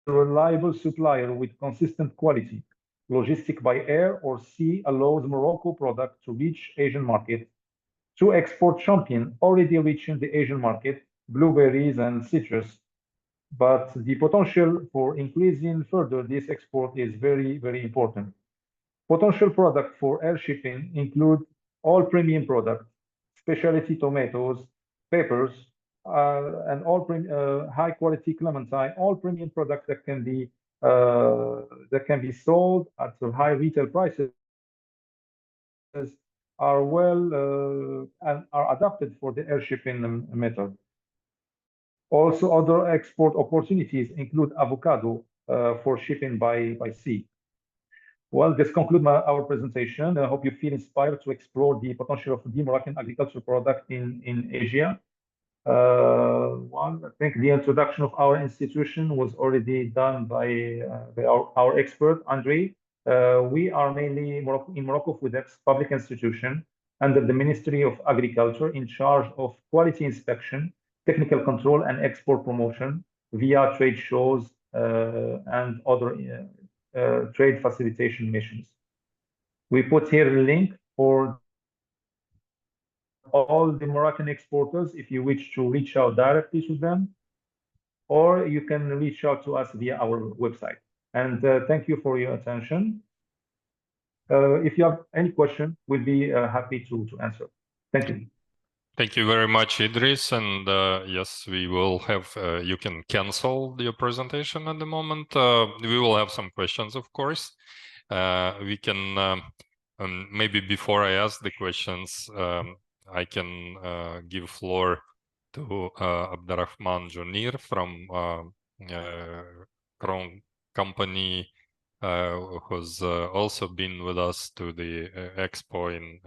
S3: reliable supplier with consistent quality. Logistic by air or sea allows Morocco product to reach Asian market. Two export champion already reaching the Asian market, blueberries and citrus. But the potential for increasing further this export is very, very important. Potential product for air shipping include all premium products, specialty tomatoes, peppers, and all high quality clementine, all premium products that can be sold at high retail prices are and are adapted for the air shipping method. Also, other export opportunities include avocado for shipping by sea. Well, this concludes our presentation. I hope you feel inspired to explore the potential of the Moroccan agricultural product in Asia. I think the introduction of our institution was already done by our expert, Andre. We are mainly in Morocco with its public institution under the Ministry of Agriculture in charge of quality inspection, technical control, and export promotion via trade shows and other trade facilitation missions. We put here a link for all the Moroccan exporters if you wish to reach out directly to them, or you can reach out to us via our website. And thank you for your attention. If you have any question, we'll be happy to answer. Thank you.
S1: Thank you very much, Idris. And yes, we will have, you can cancel your presentation at the moment. We will have some questions, of course. We can, maybe before I ask the questions, I can give floor to Abderrahman Jonir from Crown Company, who's also been with us to the expo in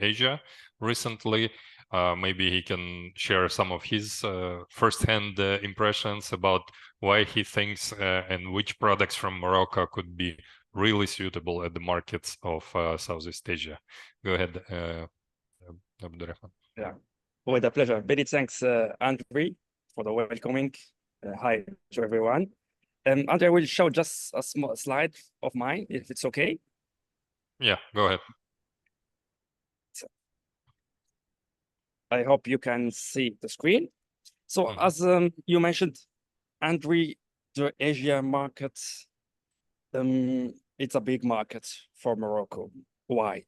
S1: Asia recently. Maybe he can share some of his first-hand impressions about why he thinks and which products from Morocco could be really suitable at the markets of Southeast Asia. Go ahead, Abderrahman.
S5: Yeah, with a pleasure. Many thanks, Andre, for the welcoming. Hi to everyone. Andre will show just a small slide of mine, if it's okay.
S1: Yeah, go ahead.
S5: I hope you can see the screen. So as you mentioned, Andre, the Asia market, it's a big market for Morocco. Why?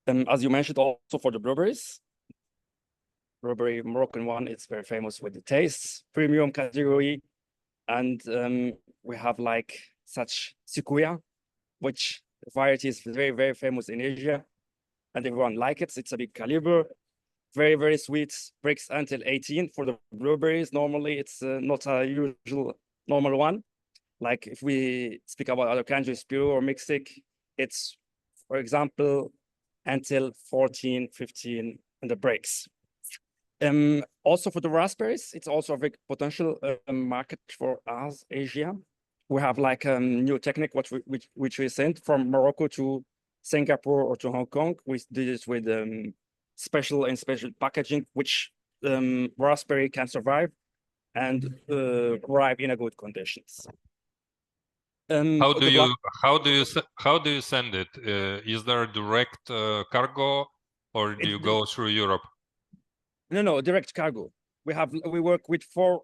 S5: As you mentioned, also for the blueberries. Blueberry Moroccan one, it's very famous with the tastes, premium category. And we have like such sequoia, which variety is very, very famous in Asia. And everyone likes it. It's a big caliber, very, very sweet, breaks until 18 for the blueberries. Normally, it's not a usual normal one. Like if we speak about other countries, Peru or Mexico, it's, for example, until 14, 15 in the breaks. Also for the raspberries, it's also a big potential market for us, Asia. We have like a new technique which we sent from Morocco to Singapore or to Hong Kong. We did it with special packaging, which raspberry can survive and arrive in a good conditions.
S1: How do you send it? Is there a direct cargo, or do you go through Europe?
S5: No, direct cargo. We work with 5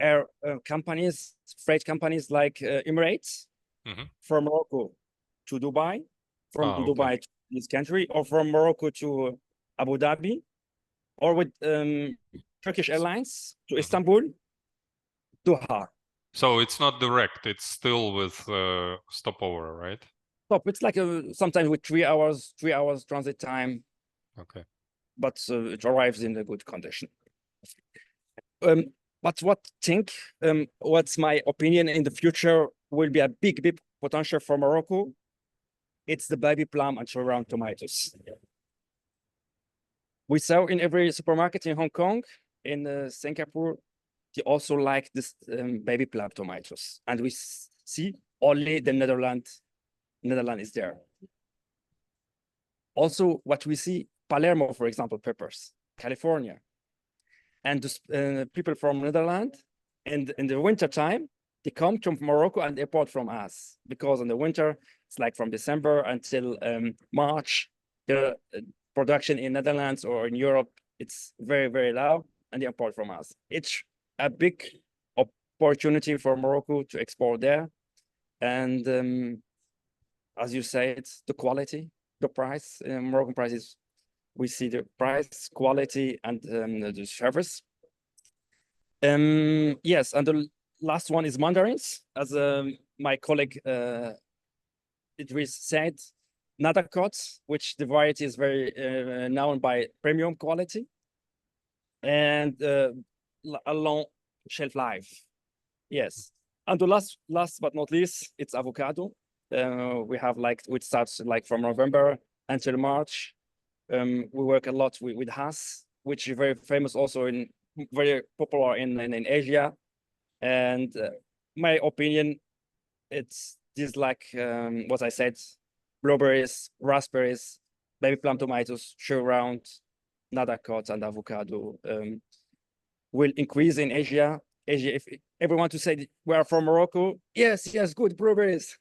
S5: air companies, freight companies like Emirates, from Morocco to Dubai, from Dubai to this country, or from Morocco to Abu Dhabi, or with Turkish Airlines to Istanbul, Doha.
S1: So it's not direct, it's still with stopover, right?
S5: Stop. It's like sometimes with 3 hours transit time,
S1: Okay.
S5: but it arrives in a good condition. But what's my opinion in the future will be a big potential for Morocco? It's the baby plum and round tomatoes. We saw in every supermarket in Hong Kong, in Singapore, they also like this baby plum tomatoes, and we see only the Netherlands is there. Also, what we see, Palermo, for example, peppers, California, and the people from Netherlands, and in the winter time, they come to Morocco and import from us, because in the winter, it's like from December until March, the production in Netherlands or in Europe, it's very low, and they import from us. It's a big opportunity for Morocco to export there. And as you say, it's the quality, the price, Moroccan prices. We see the price, quality, and the service. Yes, and the last one is mandarins. As my colleague Idris said, Nadakot, which the variety is very known by premium quality and a long shelf life. Yes, and the last but not least, it's avocado. We have which starts like from November until March. We work a lot with Hass, which is very famous, also very popular in Asia. And my opinion, it's this like what I said, blueberries, raspberries, baby plum tomatoes, round, Nadakot, and avocado will increase in Asia. If everyone to say we are from Morocco, yes, good blueberries.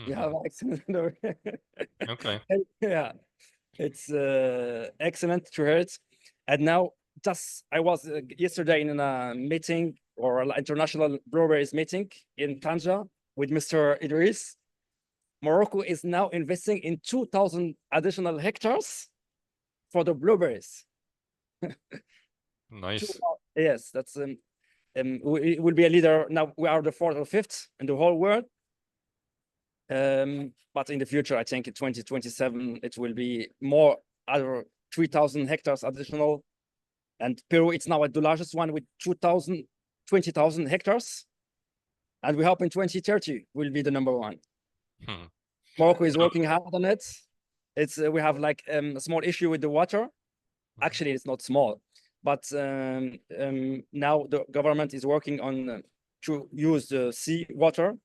S5: We have excellent.
S1: Okay.
S5: Yeah, it's excellent to hear it. And now, I was yesterday in a meeting or an international blueberries meeting in Tanja with Mr. Idris. Morocco is now investing in 2,000 additional hectares for the blueberries.
S1: Nice.
S5: Yes, that's we will be a leader. Now we are the 4th or 5th in the whole world. But in the future, I think in 2027, it will be more, other 3,000 hectares additional. And Peru, it's now the largest one with 20,000 hectares. And we hope in 2030 will be the number one. Morocco is working hard on it. We have like a small issue with the water. Actually, it's not small, but now the government is working on to use the sea water,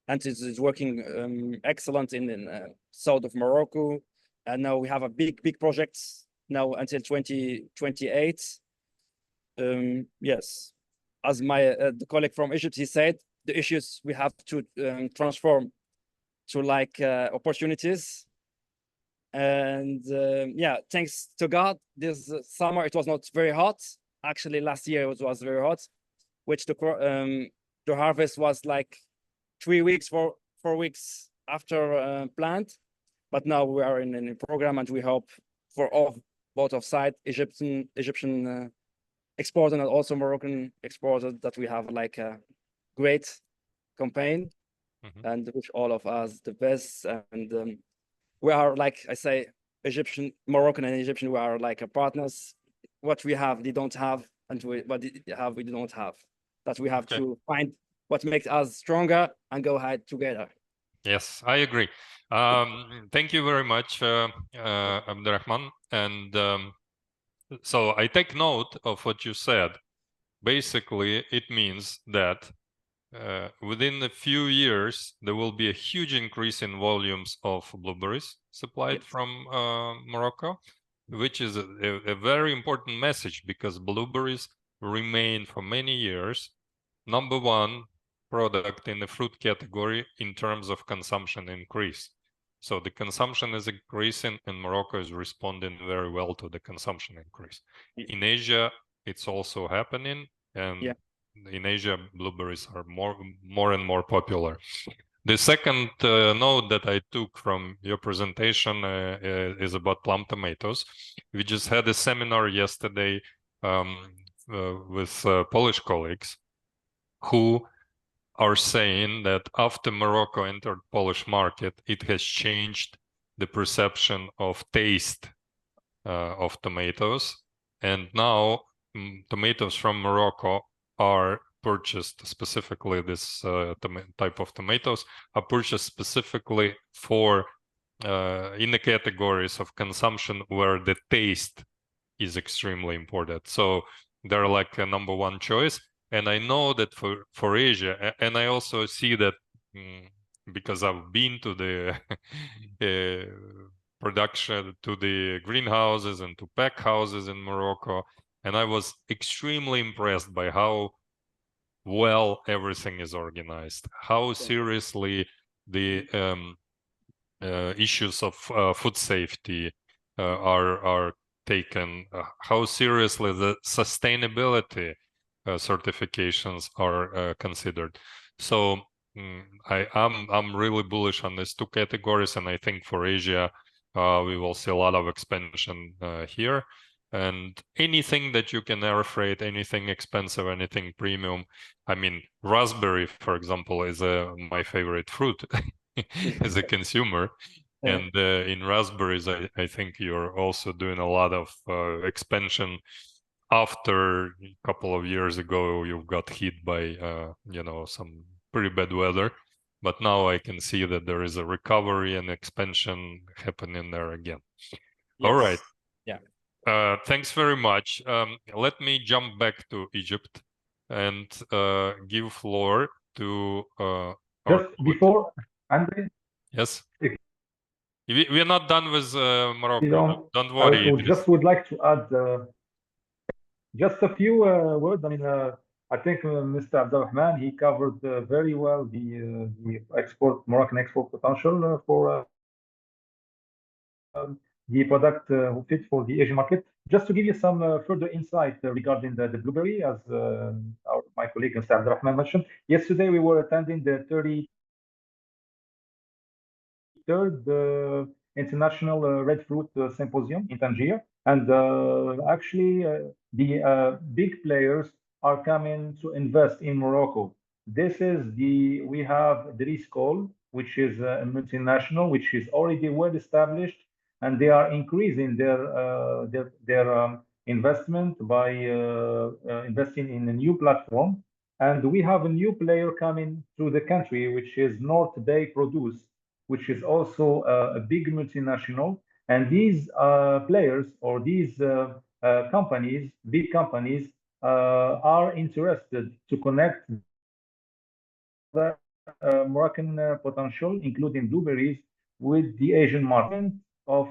S5: and it is working excellent in south of Morocco. And now we have a big project now until 2028. Yes, as my the colleague from Egypt, he said, the issues we have to transform to like opportunities. And yeah, thanks to God, this summer it was not very hot. Actually, last year it was very hot, which the harvest was like 3 weeks, 4 weeks after plant. But now we are in a program, and we hope for both sides, Egyptian exporter and also Moroccan exporter, that we have like a great campaign, and wish all of us the best. And we are, like I say, Moroccan and Egyptian, we are like partners. What we have, they don't have, and what they have, we don't have. That we have to find what makes us stronger and go ahead together.
S1: Yes, I agree. Thank you very much, Abdurrahman. And so I take note of what you said. Basically, it means that within a few years, there will be a huge increase in volumes of blueberries supplied from Morocco, which is a very important message, because blueberries remain for many years #1 product in the fruit category in terms of consumption increase. So the consumption is increasing, and Morocco is responding very well to the consumption increase. In Asia, it's also happening, and in Asia, blueberries are more and more popular. The second note that I took from your presentation is about plum tomatoes. We just had a seminar yesterday with Polish colleagues who are saying that after Morocco entered Polish market, it has changed the perception of taste of tomatoes. And now tomatoes from Morocco are purchased specifically, this type of tomatoes are purchased specifically for in the categories of consumption where the taste is extremely important. So they're like a number one choice. And I know that for Asia, and I also see that because I've been to the production, to the greenhouses and to pack houses in Morocco, and I was extremely impressed by how well everything is organized, how seriously the issues of food safety are taken, how seriously the sustainability certifications are considered. So I'm really bullish on these two categories, and I think for Asia we will see a lot of expansion here. And anything that you can air freight, anything expensive, anything premium. I mean, raspberry, for example, is my favorite fruit as a consumer.
S5: Yeah.
S1: And in raspberries, I think you're also doing a lot of expansion. After a couple of years ago, you got hit by some pretty bad weather, but now I can see that there is a recovery and expansion happening there again. All right.
S5: Yeah.
S1: Thanks very much. Let me jump back to Egypt and give floor to
S3: Just before, Andre,
S1: yes.
S3: if
S1: We're not done with Morocco.
S3: you
S1: Don't
S3: I
S1: worry.
S3: would like to add just a few words. I mean, I think Mr. Abdulrahman, he covered very well the Moroccan export potential for the product who fit for the Asian market. Just to give you some further insight regarding the blueberry, as my colleague Mr. Abdulrahman mentioned, yesterday we were attending the 33rd International Red Fruit Symposium in Tangier. And actually, the big players are coming to invest in Morocco. We have Dries Kool, which is a multinational, which is already well established, and they are increasing their investment by investing in a new platform. And we have a new player coming to the country, which is North Bay Produce, which is also a big multinational. And these players or these companies, big companies, are interested to connect the Moroccan potential, including blueberries, with the Asian market of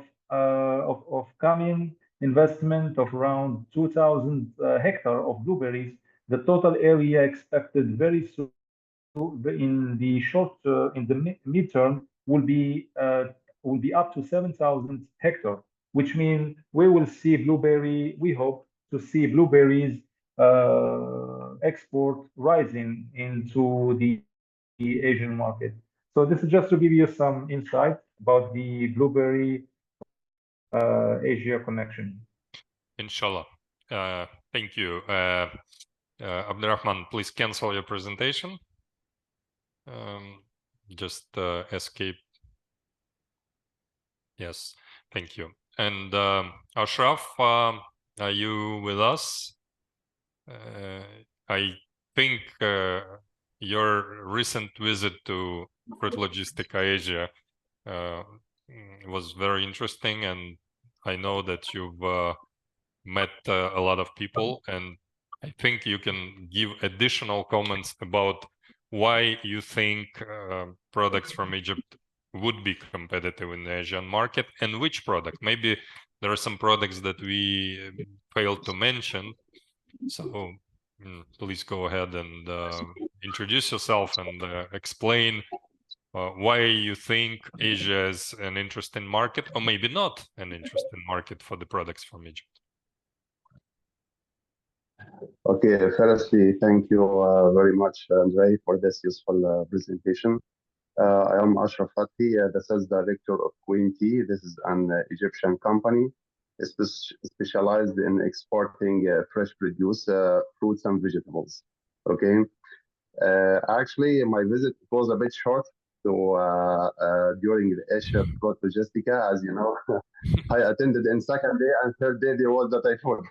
S3: coming investment of around 2,000 hectares of blueberries. The total area expected very soon in the midterm will be up to 7,000 hectares, which means we will see blueberry. We hope to see blueberries export rising into the Asian market. So this is just to give you some insight about the blueberry Asia connection.
S1: Inshallah. Thank you. Abdurrahman, please cancel your presentation. Just escape. Yes, thank you. And Ashraf, are you with us? I think your recent visit to Fruit Logistica Asia was very interesting, and I know that you've met a lot of people, and I think you can give additional comments about why you think products from Egypt would be competitive in the Asian market, and which product. Maybe there are some products that we failed to mention. So please go ahead and introduce yourself and explain why you think Asia is an interesting market, or maybe not an interesting market for the products from Egypt.
S6: Okay, firstly, thank you very much, Andre, for this useful presentation. I am Ashraf Fathy, the sales director of Queen Tea. This is an Egyptian company specialized in exporting fresh produce, fruits and vegetables. Okay. Actually, my visit was a bit short. So during the Asia Fruit Logistica, as you know, I attended in second day and third day there was the typhoon.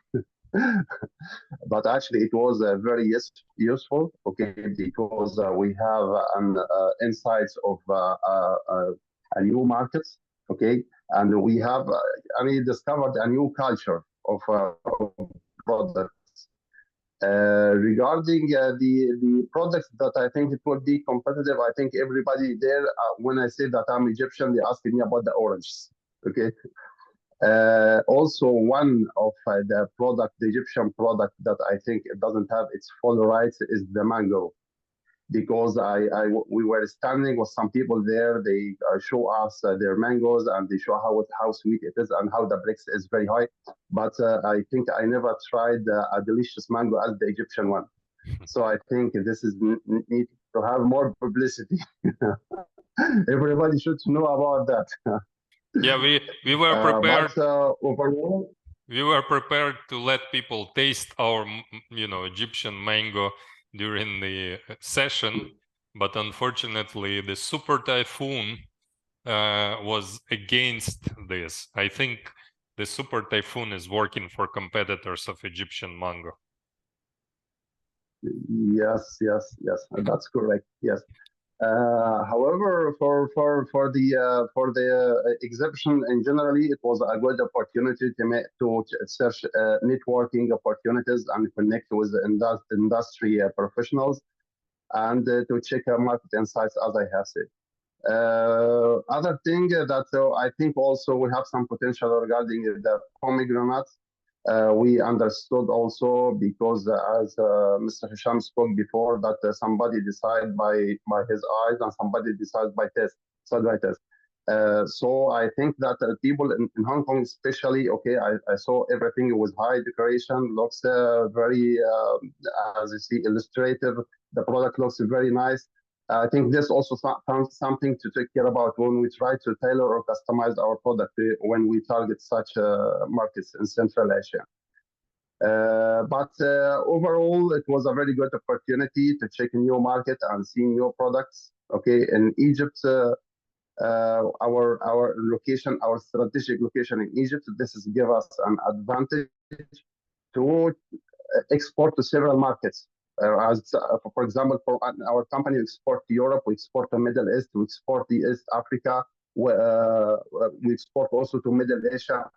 S6: But actually it was very useful, okay, because we have an insights of a new market, okay, and we have discovered a new culture of products. Regarding the products that I think it will be competitive, I think everybody there, when I say that I'm Egyptian, they ask me about the oranges, okay. Also, one of the Egyptian product that I think it doesn't have its full rights is the mango, because we were standing with some people there. They show us their mangoes and they show how sweet it is and how the brix is very high. But I think I never tried a delicious mango as the Egyptian one. So I think this is need to have more publicity. Everybody should know about that.
S1: Yeah, we were prepared.
S6: Overall,
S1: we were prepared to let people taste our, Egyptian mango during the session, but unfortunately, the super typhoon was against this. I think the super typhoon is working for competitors of Egyptian mango.
S6: Yes, that's correct. Yes. However, for the exhibition in generally, it was a good opportunity to search networking opportunities and connect with the industry professionals, and to check market insights, as I have said. Other thing that I think also we have some potential regarding the pomegranates. We understood also, because as Mr. Hisham spoke before, that somebody decides by his eyes and somebody decides by test. So I think that people in Hong Kong especially, okay, I saw everything was high decoration, looks very, as you see, illustrative. The product looks very nice. I think this also found something to take care about when we try to tailor or customize our product when we target such markets in Central Asia. But overall, it was a very good opportunity to check a new market and see new products. Okay, in Egypt, our location, our strategic location in Egypt, this is give us an advantage to export to several markets. For example, for our company, we export to Europe, we export to Middle East, we export to East Africa, we export also to Middle Asia.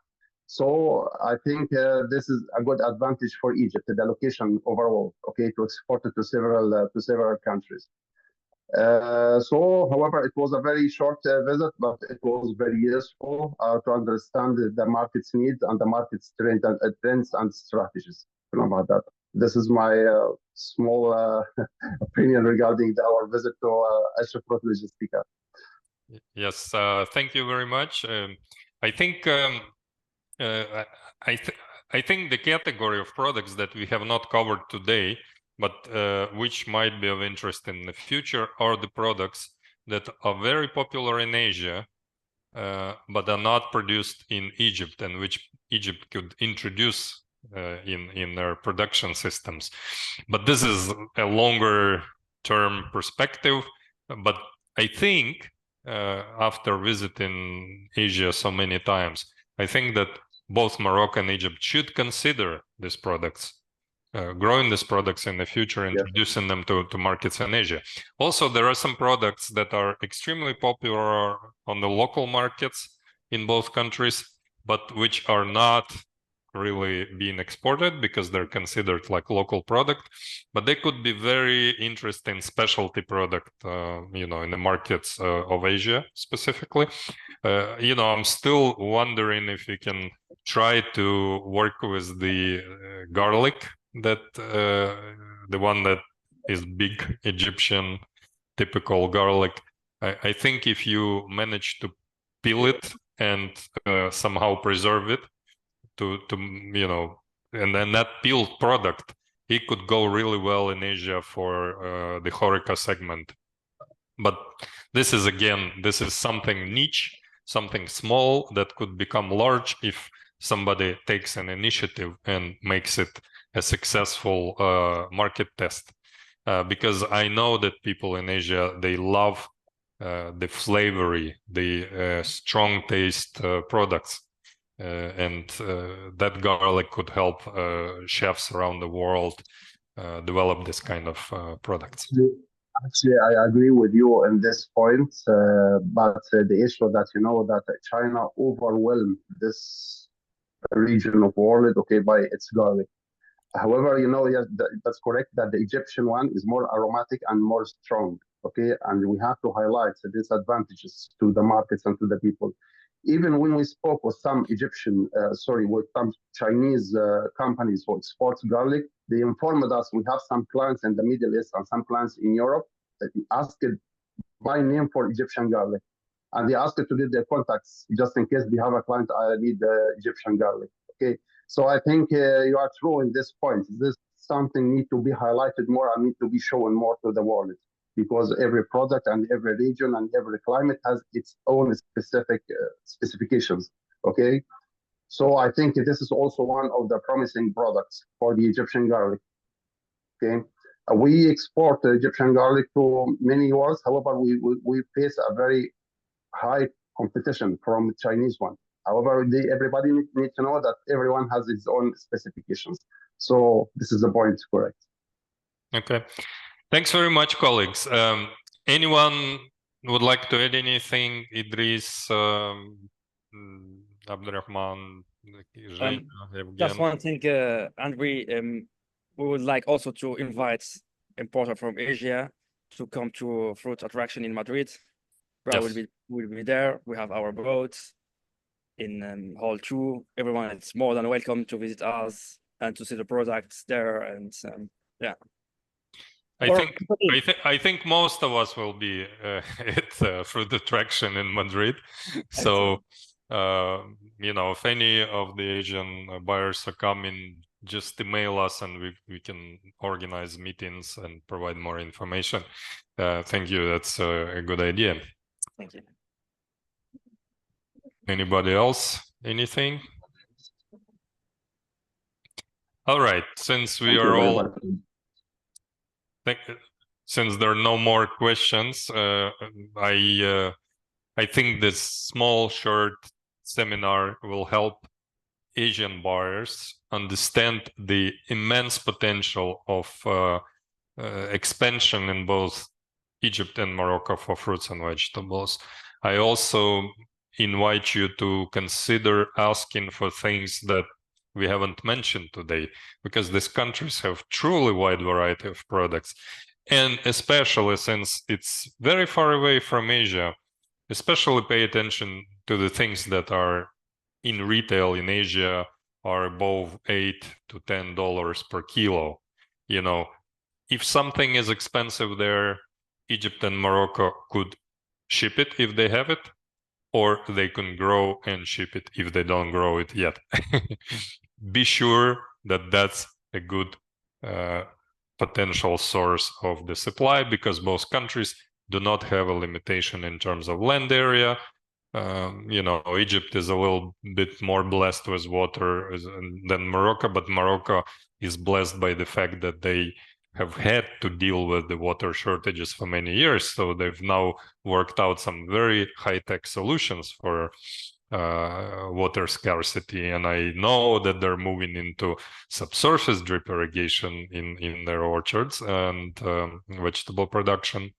S6: So I think this is a good advantage for Egypt, the location overall, okay, to export it to several countries. So, however, it was a very short visit, but it was very useful to understand the market's needs and the market's trends and strategies. About that. This is my small opinion regarding our visit to Asia Fruit Logistica.
S1: Yes, thank you very much. I think I think the category of products that we have not covered today, but which might be of interest in the future, are the products that are very popular in Asia, but are not produced in Egypt, and which Egypt could introduce in their production systems. But this is a longer term perspective. But I think after visiting Asia so many times, I think that both Morocco and Egypt should consider these products, growing these products in the future, introducing them to markets in Asia. Also, there are some products that are extremely popular on the local markets in both countries, but which are not really being exported because they're considered like local product, but they could be very interesting specialty product, in the markets of Asia specifically. I'm still wondering if we can try to work with the garlic, that the one that is big Egyptian typical garlic. I think if you manage to peel it and somehow preserve it, and then that peeled product, it could go really well in Asia for the HoReCa segment. But this is something niche, something small that could become large if somebody takes an initiative and makes it a successful market test. Because I know that people in Asia, they love the flavory, the strong taste products. And that garlic could help chefs around the world develop this kind of products.
S6: Actually, I agree with you on this point, but the issue that that China overwhelmed this region of world, okay, by its garlic. However, yes, that's correct that the Egyptian one is more aromatic and more strong, okay, and we have to highlight the disadvantages to the markets and to the people. Even when we spoke with some with some Chinese companies who export garlic, they informed us we have some clients in the Middle East and some clients in Europe that asked by name for Egyptian garlic. And they asked to get their contacts just in case they have a client, I need Egyptian garlic. Okay, so I think you are true in this point. This something need to be highlighted more and need to be shown more to the world, because every product and every region and every climate has its own specific specifications. Okay, so I think this is also one of the promising products for the Egyptian garlic. Okay, we export Egyptian garlic to many worlds. However, we face a very high competition from the Chinese one. However, everybody needs to know that everyone has its own specifications. So this is the point, correct?
S1: Okay. Thanks very much, colleagues. Anyone would like to add anything? Idris, Abdurrahman, Zhenya,
S5: Just
S1: Evgen?
S5: one thing, and we would like also to invite importer from Asia to come to Fruit Attraction in Madrid. Where
S1: Yes.
S5: we'll be there. We have our boats in Hall 2. Everyone is more than welcome to visit us and to see the products there. And yeah.
S1: I think most of us will be at Fruit Attraction in Madrid. So, if any of the Asian buyers are coming, just email us and we can organize meetings and provide more information. Thank you. That's a good idea.
S5: Thank you.
S1: Anybody else? Anything? All right. Since we are all... Since there are no more questions, I think this small, short seminar will help Asian buyers understand the immense potential of expansion in both Egypt and Morocco for fruits and vegetables. I also invite you to consider asking for things that we haven't mentioned today, because these countries have truly wide variety of products. And especially since it's very far away from Asia, especially pay attention to the things that are in retail in Asia are above $8 to $10 per kilo. If something is expensive there, Egypt and Morocco could ship it if they have it, or they can grow and ship it if they don't grow it yet. Be sure that that's a good potential source of the supply, because both countries do not have a limitation in terms of land area. Egypt is a little bit more blessed with water than Morocco, but Morocco is blessed by the fact that they have had to deal with the water shortages for many years. So they've now worked out some very high-tech solutions for water scarcity. And I know that they're moving into subsurface drip irrigation in their orchards and vegetable production.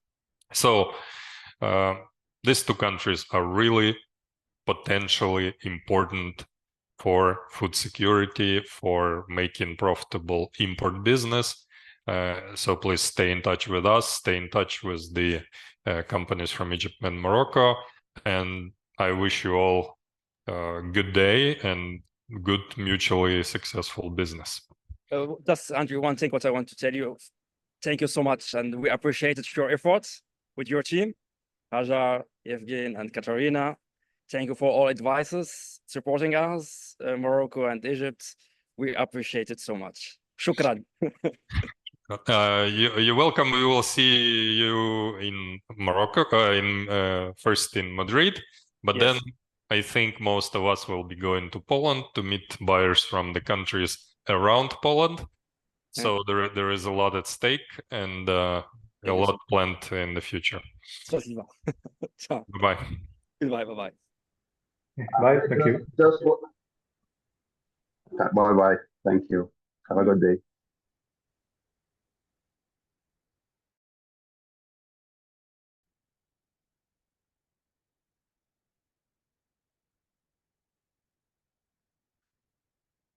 S1: So these two countries are really potentially important for food security, for making profitable import business. So please stay in touch with us, stay in touch with the companies from Egypt and Morocco. And I wish you all a good day and good mutually successful business.
S5: Just, Andrew, one thing what I want to tell you. Thank you so much. And we appreciated your efforts with your team, Hajar, Evgen, and Katarina. Thank you for all advices, supporting us, Morocco and Egypt. We appreciate it so much. Shukran.
S1: You're welcome. We will see you in Morocco, first in Madrid, but
S5: Yes.
S1: then I think most of us will be going to Poland to meet buyers from the countries around Poland. So there is a lot at stake and a lot planned in the future.
S5: Спасибо. Ciao.
S1: Bye-bye.
S5: Goodbye. Bye-bye.
S3: Bye. Thank you.
S6: Bye bye. Thank you. Have a good day.